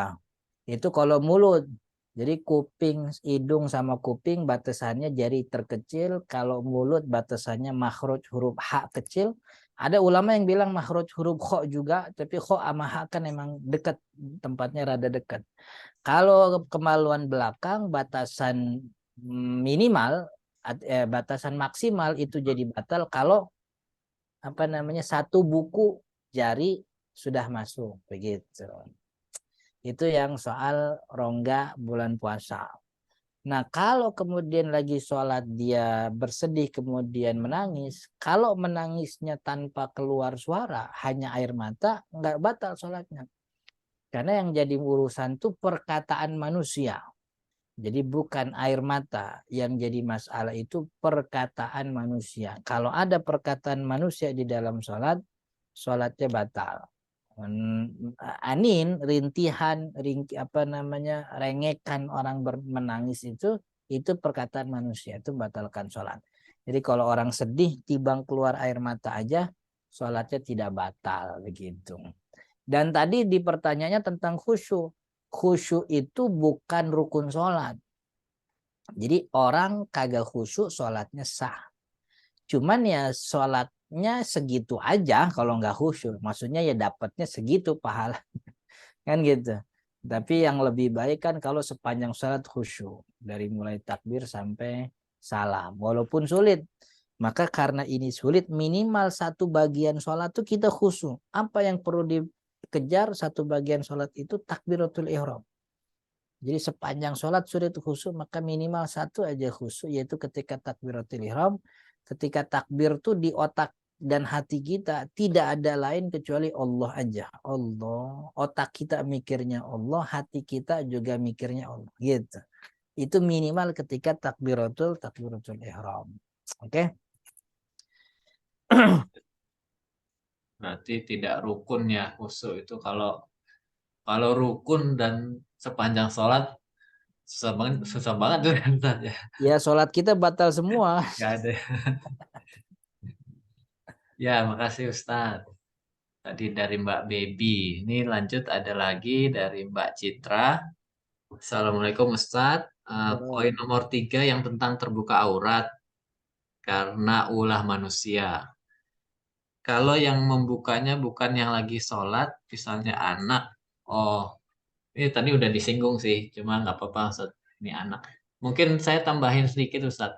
Itu kalau mulut. Jadi kuping, hidung sama kuping batasannya jari terkecil. Kalau mulut batasannya makhraj huruf H kecil. Ada ulama yang bilang makhraj huruf kho juga. Tapi kho sama H kan emang dekat. Tempatnya rada dekat. Kalau kemaluan belakang batasan minimal, batasan maksimal itu jadi batal kalau apa namanya satu buku jari sudah masuk. Begitu. Itu yang soal rongga bulan puasa. Nah, kalau kemudian lagi sholat dia bersedih kemudian menangis, kalau menangisnya tanpa keluar suara, hanya air mata, nggak batal sholatnya. Karena yang jadi urusan itu perkataan manusia. Jadi bukan air mata yang jadi masalah itu perkataan manusia. Kalau ada perkataan manusia di dalam sholat, sholatnya batal. Anin, rintihan, apa namanya, rengekan orang menangis itu perkataan manusia, itu batalkan sholat. Jadi kalau orang sedih, tibang keluar air mata aja, sholatnya tidak batal begitu. Dan tadi di pertanyaannya tentang khusyuk. Khusyuk itu bukan rukun sholat. Jadi orang kagak khusyuk sholatnya sah. Cuman ya sholatnya segitu aja kalau nggak khusyuk. Maksudnya ya dapatnya segitu pahala. Kan gitu. Tapi yang lebih baik kan kalau sepanjang sholat khusyuk. Dari mulai takbir sampai salam. Walaupun sulit. Maka karena ini sulit minimal satu bagian sholat tuh kita khusyuk. Apa yang perlu dikejar satu bagian sholat itu takbiratul ihram. Jadi sepanjang sholat sulit khusyuk maka minimal satu aja khusyuk yaitu ketika takbiratul ihram. Ketika takbir tuh di otak dan hati kita tidak ada lain kecuali Allah aja. Allah. Otak kita mikirnya Allah, hati kita juga mikirnya Allah. Gitu. Itu minimal ketika takbiratul ihram. Oke. Berarti tidak rukun ya khusyuk itu kalau rukun dan sepanjang sholat susah banget tuh kan Ustadz ya. Ya sholat kita batal semua. Gak ada. Ya, makasih Ustadz. Tadi dari Mbak Baby. Ini lanjut ada lagi dari Mbak Citra. Assalamualaikum Ustadz. Poin nomor 3 yang tentang terbuka aurat karena ulah manusia. Kalau yang membukanya bukan yang lagi sholat, misalnya anak. Oh, ini tadi udah disinggung sih, cuma nggak apa-apa Ustadz. Ini anak. Mungkin saya tambahin sedikit Ustadz.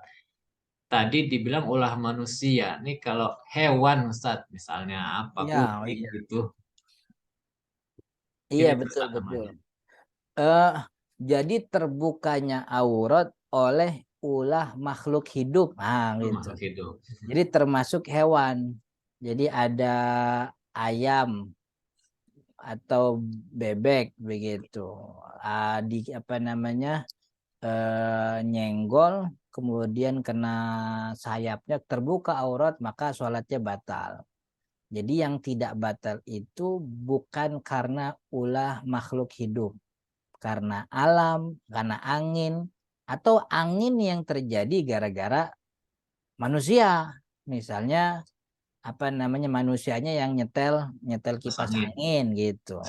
Tadi dibilang ulah manusia. Nih kalau hewan Ustadz, misalnya apa Ya, kucing iya. gitu. Iya Mungkin itu betul Ustadz betul. namanya. Eh, jadi terbukanya aurat oleh ulah makhluk hidup. Nah, Oh, gitu. makhluk hidup. Jadi termasuk hewan. Jadi ada ayam atau bebek begitu. Di apa namanya? Nyenggol kemudian kena sayapnya terbuka aurat maka sholatnya batal. Jadi yang tidak batal itu bukan karena ulah makhluk hidup. Karena alam, karena angin, atau angin yang terjadi gara-gara manusia. Misalnya apa namanya manusianya yang nyetel nyetel Terus kipas angin. angin gitu.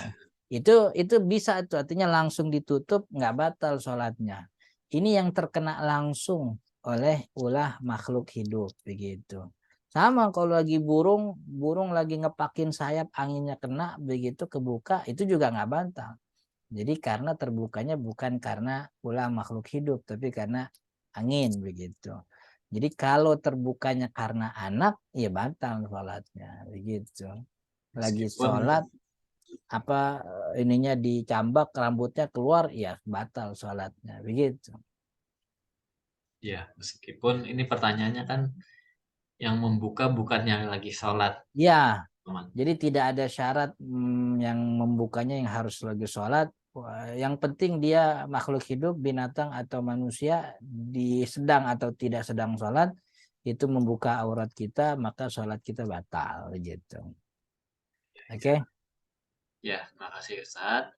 Itu bisa itu artinya langsung ditutup nggak batal sholatnya. Ini yang terkena langsung oleh ulah makhluk hidup begitu. Sama kalau lagi burung lagi ngepakin sayap anginnya kena begitu kebuka itu juga nggak batal. Jadi karena terbukanya bukan karena ulah makhluk hidup, tapi karena angin begitu. Jadi kalau terbukanya karena anak, ya batal sholatnya begitu. Lagi Meskipun sholat apa ininya dicambak rambutnya keluar, ya batal sholatnya begitu. Ya, meskipun ini pertanyaannya kan yang membuka bukannya lagi sholat, Ya, teman. jadi tidak ada syarat yang membukanya yang harus lagi sholat. Yang penting dia makhluk hidup, binatang atau manusia, di sedang atau tidak sedang sholat, itu membuka aurat kita, maka sholat kita batal gitu. Oke? Ya, terima kasih Ustaz.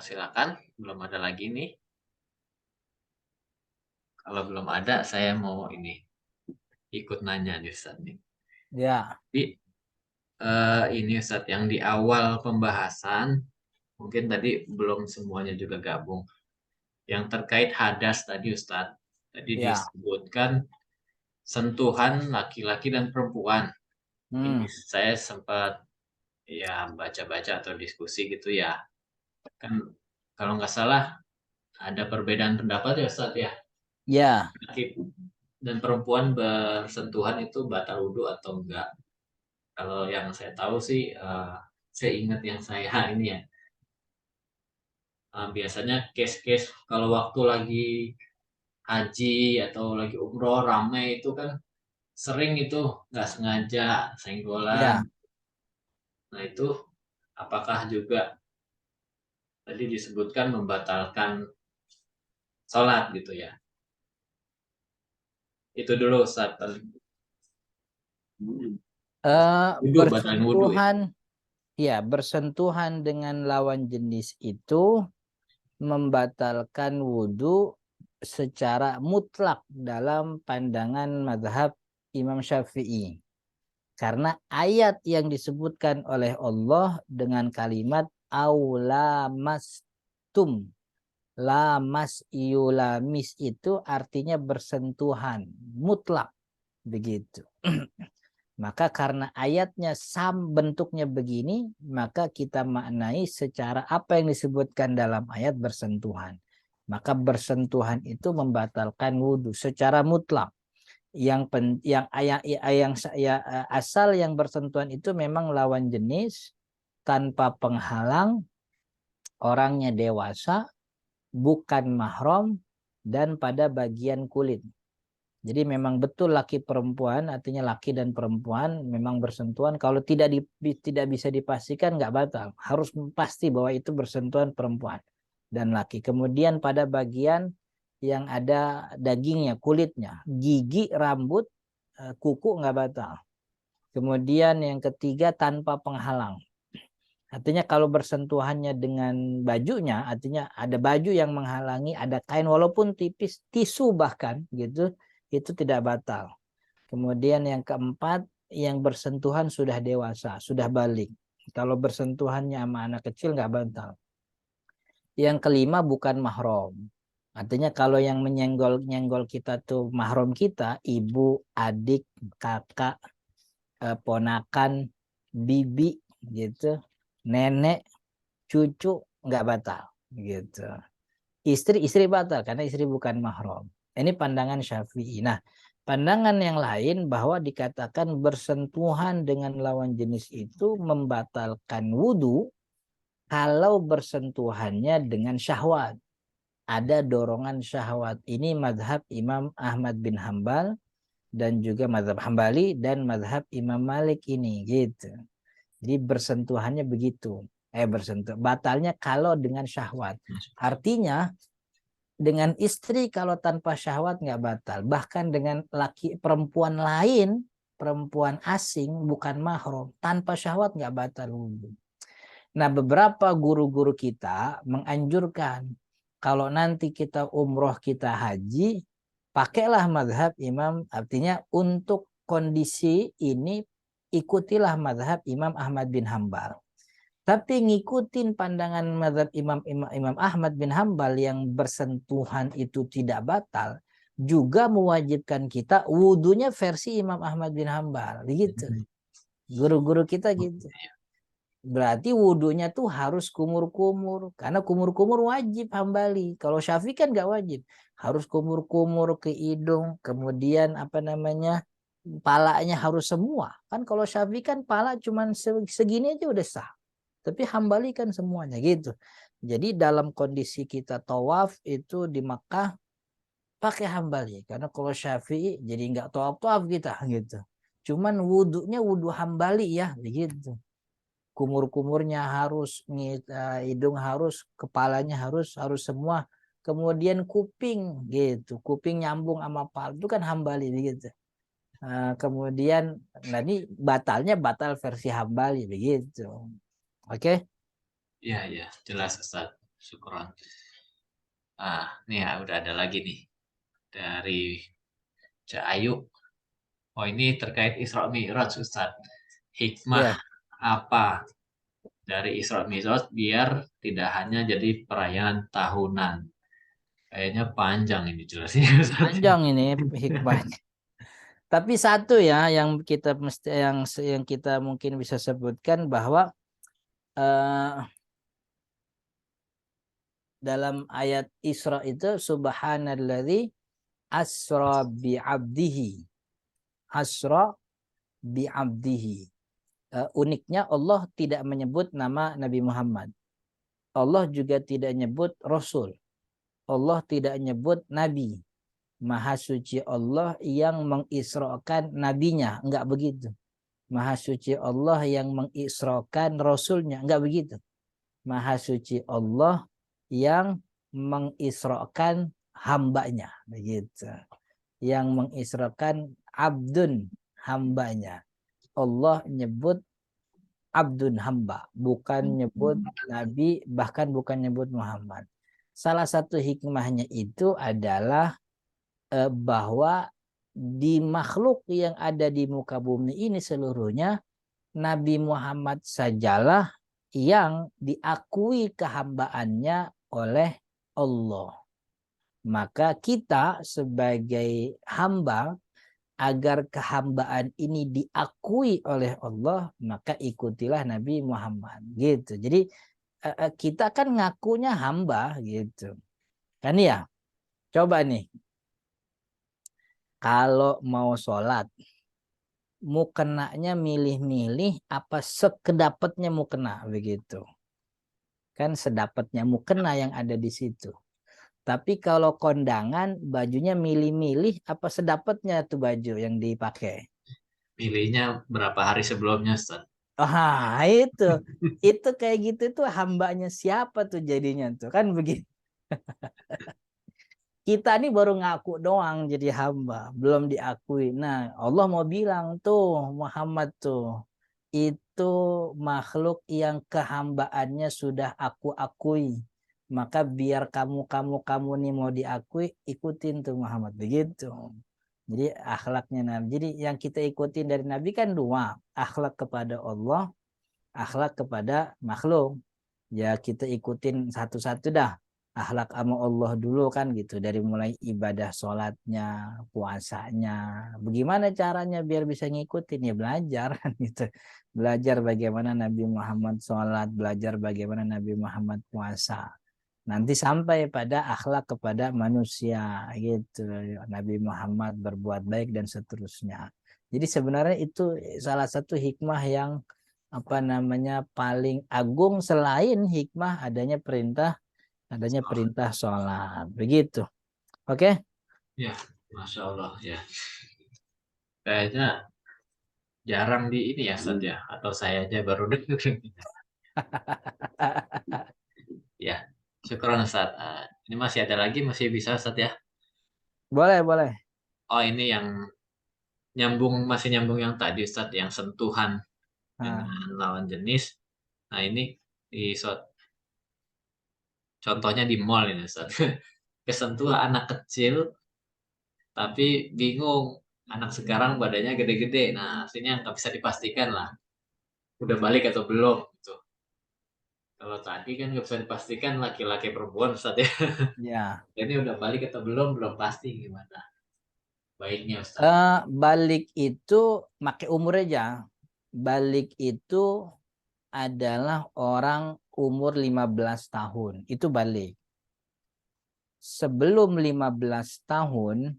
Silakan, belum ada lagi nih. Kalau belum ada, saya mau ini ikut nanya nih Ustaz nih. Ya, Jadi ini Ustaz yang di awal pembahasan mungkin tadi belum semuanya juga gabung. Yang terkait hadas tadi Ustaz, tadi ya. disebutkan sentuhan laki-laki dan perempuan. Ini Hmm, saya sempat ya baca-baca atau diskusi gitu ya. Kan kalau nggak salah ada perbedaan pendapat ya Ustaz ya. ya, Laki dan perempuan bersentuhan itu batal wudhu atau enggak. Kalau yang saya tahu sih, saya ingat yang saya ini ya, biasanya case-case kalau waktu lagi haji atau lagi umroh ramai itu kan sering itu nggak sengaja senggolan. ya. Nah itu apakah juga tadi disebutkan membatalkan sholat gitu ya? Itu dulu Ustaz. Wudhu, batalin wudhu ya. Bersentuhan, ya, bersentuhan dengan lawan jenis itu membatalkan wudhu secara mutlak dalam pandangan mazhab Imam Syafi'i. Karena ayat yang disebutkan oleh Allah dengan kalimat aulamastum, lamas iulamis itu artinya bersentuhan mutlak begitu. Maka karena ayatnya bentuknya begini, maka kita maknai secara apa yang disebutkan dalam ayat bersentuhan. Maka bersentuhan itu membatalkan wudhu secara mutlak. Asal yang bersentuhan itu memang lawan jenis, tanpa penghalang, orangnya dewasa, bukan mahram, dan pada bagian kulit. Jadi memang betul laki perempuan, artinya laki dan perempuan memang bersentuhan. Kalau tidak bisa dipastikan nggak batal. Harus pasti bahwa itu bersentuhan perempuan dan laki. Kemudian pada bagian yang ada dagingnya, kulitnya, gigi, rambut, kuku nggak batal. Kemudian yang ketiga tanpa penghalang. Artinya kalau bersentuhannya dengan bajunya, artinya ada baju yang menghalangi, ada kain walaupun tipis, tisu bahkan gitu, itu tidak batal. Kemudian yang keempat, yang bersentuhan sudah dewasa, sudah balik. Kalau bersentuhannya sama anak kecil nggak batal. Yang kelima bukan mahram. Artinya kalau yang menyenggol-nyenggol kita tuh mahram kita, ibu, adik, kakak, ponakan, bibi gitu, nenek, cucu nggak batal gitu. Istri batal karena istri bukan mahram. Ini pandangan Syafi'i. Nah, pandangan yang lain bahwa dikatakan bersentuhan dengan lawan jenis itu membatalkan wudhu kalau bersentuhannya dengan syahwat. Ada dorongan syahwat. Ini mazhab Imam Ahmad bin Hambal dan juga mazhab Hambali dan mazhab Imam Malik ini gitu. Jadi bersentuhannya begitu. Batalnya kalau dengan syahwat. Artinya dengan istri kalau tanpa syahwat nggak batal. Bahkan dengan perempuan lain, perempuan asing bukan mahram, tanpa syahwat nggak batal wudhu. Nah, beberapa guru-guru kita menganjurkan kalau nanti kita umroh, kita haji, pakailah mazhab Imam, artinya untuk kondisi ini ikutilah mazhab Imam Ahmad bin Hambal. Tapi ngikutin pandangan mazhab Imam Ahmad bin Hambal yang bersentuhan itu tidak batal, juga mewajibkan kita wudhunya versi Imam Ahmad bin Hambal, gitu. Guru-guru kita gitu. Berarti wudhunya tuh harus kumur-kumur, karena kumur-kumur wajib Hambali. Kalau Syafi'i kan nggak wajib, harus kumur-kumur ke hidung, kemudian apa namanya, palanya harus semua. Kan kalau Syafi'i kan pala cuman segini aja udah sah. Tapi Hambali kan semuanya gitu. Jadi dalam kondisi kita tawaf itu di Makkah, pakai Hambali. Karena kalau Syafi'i jadi nggak tawaf-tawaf kita gitu. Cuman wudhunya wudhu Hambali ya begitu. Kumur-kumurnya harus, hidung harus, kepalanya harus semua. Kemudian kuping gitu, kuping nyambung sama palu itu kan Hambali begitu. Kemudian, nah ini batalnya batal versi Hambali begitu. Oke? Iya, iya, jelas Ustaz. Syukron. Nih ya, udah ada lagi nih dari Cak Ayu. Oh, ini terkait Isra Mi'raj Ustaz. Hikmah Ya, apa dari Isra Mi'raj biar tidak hanya jadi perayaan tahunan? Kayaknya panjang ini jelasnya Ustaz. panjang ini hikmahnya. Tapi satu ya yang kita mesti yang kita mungkin bisa sebutkan bahwa eh, dalam ayat Isra itu subhanalladzi asra bi 'abdihi. Asra bi 'abdihi. Uniknya Allah tidak menyebut nama Nabi Muhammad. Allah juga tidak nyebut Rasul. Allah tidak nyebut Nabi. Maha suci Allah yang mengisrakan nabinya. Enggak begitu. Maha suci Allah yang mengisrakan Rasulnya. Enggak begitu. Maha suci Allah yang mengisrakan hambanya. Begitu. Yang mengisrakan abdun hambanya. Allah nyebut abdun hamba. Bukan nyebut Nabi, bahkan bukan nyebut Muhammad. Salah satu hikmahnya itu adalah bahwa di makhluk yang ada di muka bumi ini seluruhnya Nabi Muhammad sajalah yang diakui kehambaannya oleh Allah. Maka kita sebagai hamba agar kehambaan ini diakui oleh Allah, maka ikutilah Nabi Muhammad gitu. Jadi kita kan ngakunya hamba gitu. Kan ya? Coba nih, kalau mau sholat, mau kenanya milih-milih apa sekedapatnya mau kena begitu. Kan sedapatnya mau kena yang ada di situ. Tapi kalau kondangan bajunya milih-milih apa sedapatnya tuh baju yang dipakai. Pilihnya berapa hari sebelumnya Ustaz? Ah itu kayak gitu tuh hambanya siapa tuh jadinya tuh kan begitu. Kita nih baru ngaku doang jadi hamba, belum diakui. Nah, Allah mau bilang tuh Muhammad tuh, itu makhluk yang kehambaannya sudah aku akui. Maka biar kamu nih mau diakui, ikutin tuh Muhammad begitu. Jadi akhlaknya Nabi. Jadi yang kita ikutin dari Nabi kan dua, akhlak kepada Allah, akhlak kepada makhluk. Ya kita ikutin satu-satu dah. Akhlak sama Allah dulu kan gitu. Dari mulai ibadah sholatnya, puasanya. Bagaimana caranya biar bisa ngikutin? Ya belajar kan gitu. Belajar bagaimana Nabi Muhammad sholat. Belajar bagaimana Nabi Muhammad puasa. Nanti sampai pada akhlak kepada manusia gitu. Nabi Muhammad berbuat baik dan seterusnya. Jadi sebenarnya itu salah satu hikmah yang apa namanya paling agung selain hikmah adanya perintah sholat begitu. Oke. Ya, Masya Allah ya. Kayaknya jarang di ini ya Ustaz ya. Atau saya aja baru dengar. Ya, syukur Ustaz. Ini masih ada lagi, masih bisa Ustaz ya. Boleh. Oh, ini yang masih nyambung yang tadi Ustaz, yang sentuhan Nah, dengan lawan jenis. Nah, ini di contohnya di mall ini Ustaz. Kesentuh anak kecil tapi bingung anak sekarang badannya gede-gede. Nah, artinya nggak bisa dipastikan lah. Udah balik atau belum gitu. Kalau tadi kan nggak bisa dipastikan laki-laki perempuan Ustaz ya. ya. Ini udah balik atau belum pasti gimana. Baiknya Ustaz. Balik itu pakai umur aja. Balik itu adalah orang umur 15 tahun. Itu balik. Sebelum 15 tahun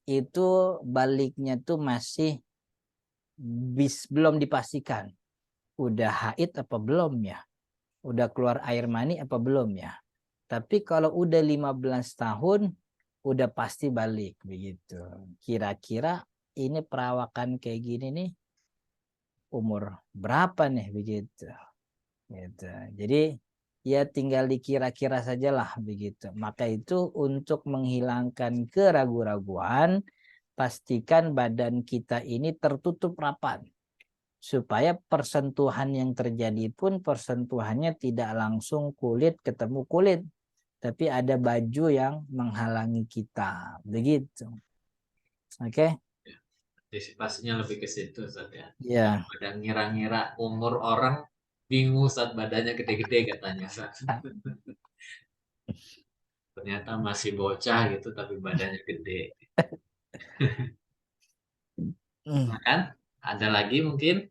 itu baliknya tuh masih belum dipastikan. Udah haid apa belum ya? Udah keluar air mani apa belum ya? Tapi kalau udah 15 tahun udah pasti balik begitu. Kira-kira ini perawakan kayak gini nih umur berapa nih begitu. Gitu. Jadi ya tinggal dikira-kira sajalah begitu. Maka itu untuk menghilangkan keraguan-raguan, pastikan badan kita ini tertutup rapat supaya persentuhan yang terjadi pun persentuhannya tidak langsung kulit ketemu kulit, tapi ada baju yang menghalangi kita. Begitu. Oke? Antisipasinya lebih ke situ Ustaz ya. Ya. Daripada ngira-ngira umur orang bingung saat badannya gede-gede katanya Ustaz. Ternyata masih bocah gitu tapi badannya gede. Hmm. Nah kan, ada lagi mungkin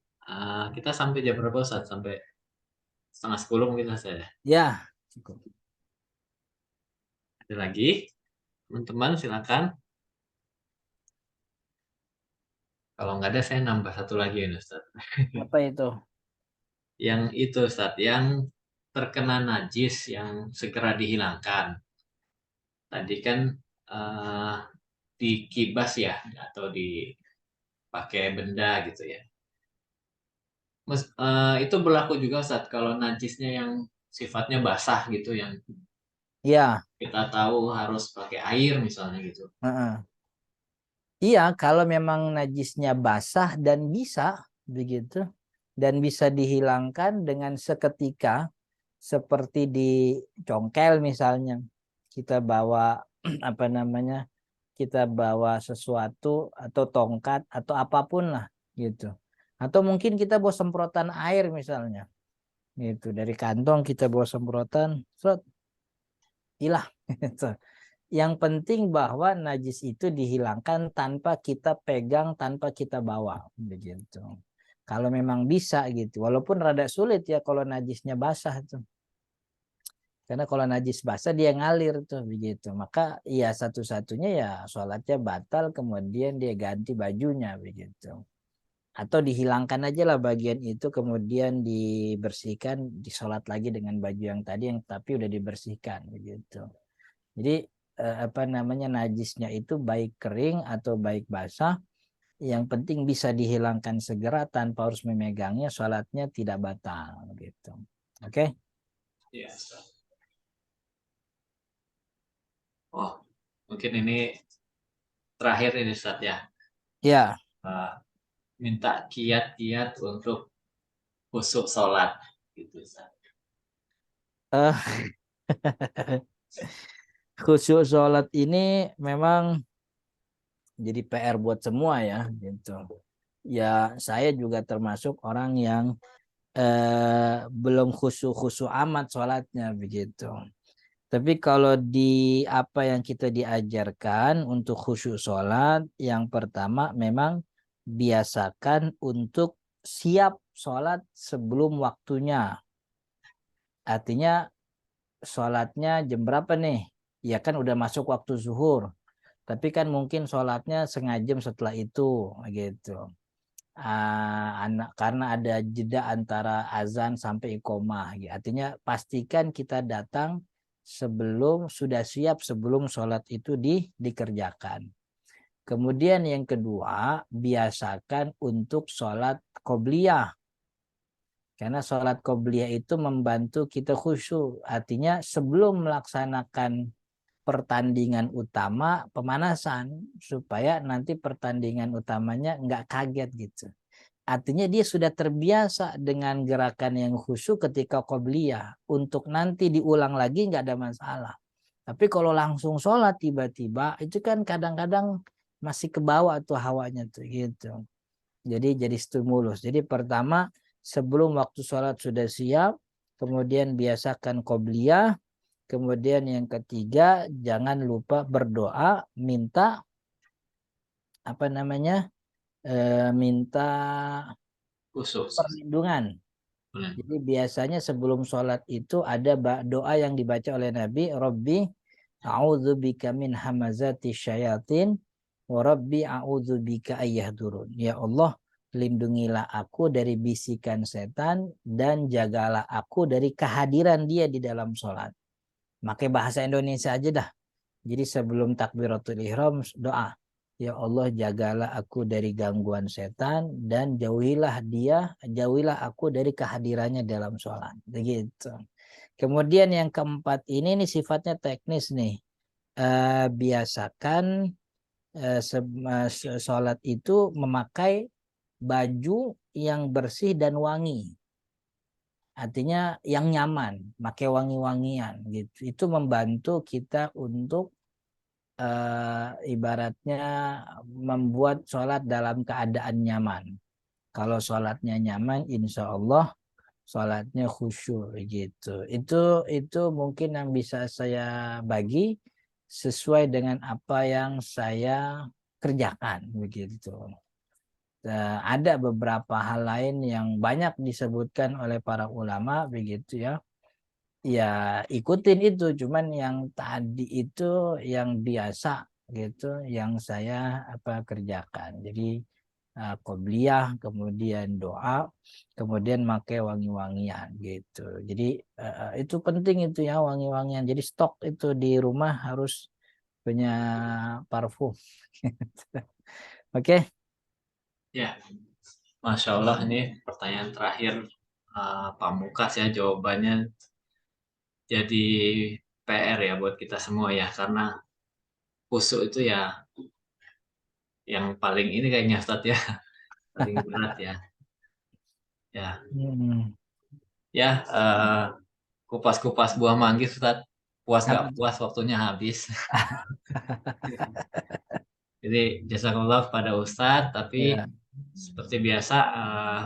kita sampai jam berapa Ustaz? Sampai setengah 10 mungkin saya. Ya, cukup. Ada lagi, teman-teman silakan. Kalau nggak ada saya nambah satu lagi ini Ustaz. Apa itu? Yang itu Ustaz, yang terkena najis yang segera dihilangkan. Tadi kan eh, dikibas ya atau dipakai benda gitu ya. Itu berlaku juga saat kalau najisnya yang sifatnya basah gitu yang Ya. kita tahu harus pakai air misalnya gitu. Uh-uh. Iya, kalau memang najisnya basah dan bisa begitu dan bisa dihilangkan dengan seketika seperti di congkel misalnya. Kita bawa apa namanya? Kita bawa sesuatu atau tongkat atau apapun lah gitu. Atau mungkin kita bawa semprotan air misalnya. Gitu. Dari kantong kita bawa semprotan, hilang. Yang penting bahwa najis itu dihilangkan tanpa kita pegang, tanpa kita bawa, begitu. Kalau memang bisa gitu, walaupun rada sulit ya kalau najisnya basah tuh. Karena kalau najis basah dia ngalir tuh begitu. Maka ya satu-satunya ya sholatnya batal, kemudian dia ganti bajunya begitu. Atau dihilangkan aja lah bagian itu, kemudian dibersihkan, disolat lagi dengan baju yang tadi yang tapi udah dibersihkan begitu. Jadi apa namanya najisnya itu baik kering atau baik basah, yang penting bisa dihilangkan segera tanpa harus memegangnya, sholatnya tidak batal gitu. Oke? Ya, oh, mungkin ini terakhir ini Ustaz ya. Ya. Eh, minta kiat-kiat untuk khusyuk sholat gitu Ustaz. eh Khusyuk sholat ini memang jadi PR buat semua ya gitu. Ya saya juga termasuk orang yang belum khusyuk-khusyuk amat sholatnya begitu. Tapi kalau di apa yang kita diajarkan untuk khusyuk sholat, yang pertama memang biasakan untuk siap sholat sebelum waktunya. Artinya sholatnya jam berapa nih? Ya kan udah masuk waktu zuhur. Tapi kan mungkin sholatnya setengah jam setelah itu gitu. Karena ada jeda antara azan sampai iqomah. Gitu. Artinya pastikan kita datang sudah siap sebelum sholat itu dikerjakan. Kemudian yang kedua, biasakan untuk sholat qobliyah. Karena sholat qobliyah itu membantu kita khusyuk. Artinya sebelum melaksanakan pertandingan utama, pemanasan. Supaya nanti pertandingan utamanya nggak kaget gitu. Artinya dia sudah terbiasa dengan gerakan yang khusyuk ketika qobliyah. Untuk nanti diulang lagi nggak ada masalah. Tapi kalau langsung sholat tiba-tiba itu kan kadang-kadang masih ke bawah tuh hawanya tuh gitu. Jadi stimulus. Jadi pertama sebelum waktu sholat sudah siap, kemudian biasakan qobliyah, kemudian yang ketiga jangan lupa berdoa minta apa namanya minta Khusyuk Ustaz. perlindungan. Benar. Jadi biasanya sebelum sholat itu ada doa yang dibaca oleh Nabi, Rabbi a'udzubika min hamazati syayatin wa Rabbi a'udzubika ayyahdurun. Ya Allah, lindungilah aku dari bisikan setan dan jagalah aku dari kehadiran dia di dalam sholat. Pakai bahasa Indonesia aja dah. Jadi sebelum takbiratul ihram doa, ya Allah jagalah aku dari gangguan setan dan jauhilah aku dari kehadirannya dalam sholat. Begitu. Kemudian yang keempat ini nih sifatnya teknis nih. Biasakan sholat itu memakai baju yang bersih dan wangi. Artinya yang nyaman, pakai wangi-wangian gitu. Itu membantu kita untuk ibaratnya membuat sholat dalam keadaan nyaman. Kalau sholatnya nyaman, insya Allah sholatnya khusyuk gitu. Itu mungkin yang bisa saya bagi sesuai dengan apa yang saya kerjakan begitu. Ada beberapa hal lain yang banyak disebutkan oleh para ulama begitu ya. Ya ikutin itu, cuman yang tadi itu yang biasa gitu yang saya kerjakan. Jadi qobliyah, kemudian doa, kemudian pakai wangi-wangian gitu. Jadi itu penting itu ya, wangi-wangian. Jadi stok itu di rumah harus punya parfum. Oke. Ya, Masya Allah, ini pertanyaan terakhir Pamungkas ya, jawabannya jadi PR ya buat kita semua ya, karena khusyuk itu ya yang paling ini kayaknya Ustadz ya, paling berat ya. Ya, Hmm. ya kupas-kupas buah manggis Ustadz, puas nggak Apa tuh? puas waktunya habis. Jadi jazakallah pada Ustadz, tapi Ya. seperti biasa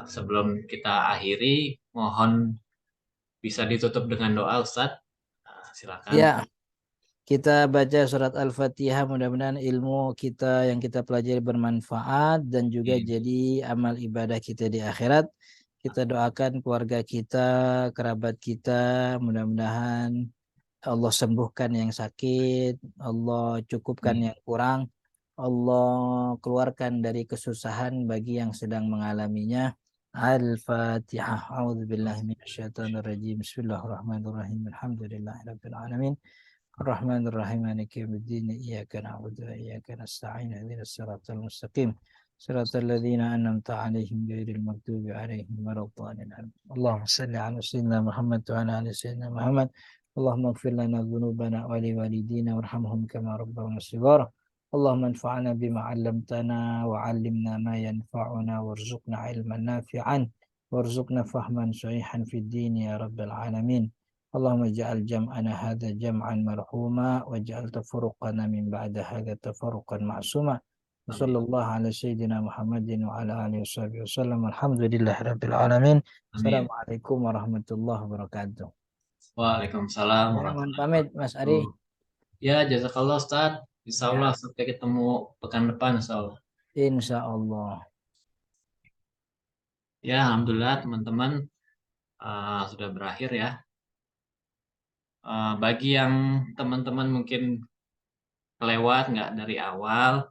sebelum kita akhiri, mohon bisa ditutup dengan doa Ustadz. Silakan. Ya, kita baca surat Al-Fatihah, mudah-mudahan ilmu kita yang kita pelajari bermanfaat dan juga Amin. jadi amal ibadah kita di akhirat. Kita doakan keluarga kita, kerabat kita, mudah-mudahan Allah sembuhkan yang sakit, Allah cukupkan Amin. yang kurang, Allah keluarkan dari kesusahan bagi yang sedang mengalaminya. Al-Fatihah. A'udzubillahi minasyaitonirrajim. Bismillahirrahmanirrahim. Alhamdulillahirabbil alamin. الرحمن الرحيم مالك يوم الدين إياك نعبد وإياك نستعين اهدنا الصراط المستقيم صراط الذين أنعمت عليهم غير المغضوب عليهم ولا الضالين اللهم صل على سيدنا محمد وعلى آل سيدنا محمد اللهم اغفر لنا ذنوبنا ولوالدينا وارحمهم كما ربونا صغارا اللهم انفعنا بما علمتنا وعلمنا ما ينفعنا وارزقنا علما نافعا وارزقنا فهما صحيحا في الدين يا رب العالمين اللهم اجعل جمعنا هذا جمعا مرحوما واجعل تفرقنا من بعد هذا تفرقا معصوما وصلى Amin. الله على سيدنا محمد وعلى آله وصحبه وسلم الحمد لله رب العالمين السلام Amin. عليكم ورحمة الله وبركاته. Waalaikumsalam Saya mohon warahmatullahi pamit Mas Ari. wabarakatuh. Ya, jazakallah Ustaz. Insya Allah Ya, sampai ketemu pekan depan Insya Allah. insya Allah. Ya, Alhamdulillah teman-teman sudah berakhir ya. Bagi yang teman-teman mungkin kelewat nggak dari awal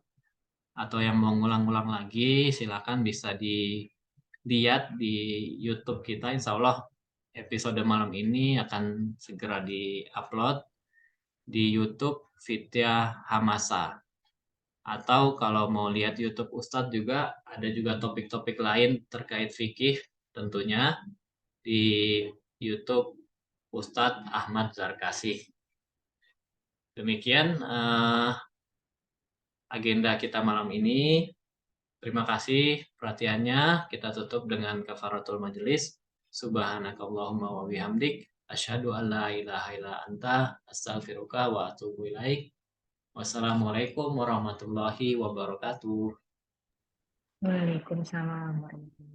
atau yang mau ngulang-ngulang lagi, silakan bisa dilihat di YouTube kita. Insya Allah episode malam ini akan segera di-upload di YouTube Vidya Hamasa. Atau kalau mau lihat YouTube Ustadz juga ada juga topik-topik lain terkait fikih tentunya di YouTube Ustadz Ahmad Zarkasi. Demikian agenda kita malam ini. Terima kasih perhatiannya. Kita tutup dengan kafaratul majelis. Subhanakallahumma wa bihamdik. Asyhadu an la ilaha illa anta astaghfiruka wa atubu ilaik. Wassalamualaikum warahmatullahi wabarakatuh. Waalaikumsalam warahmatullahi wabarakatuh.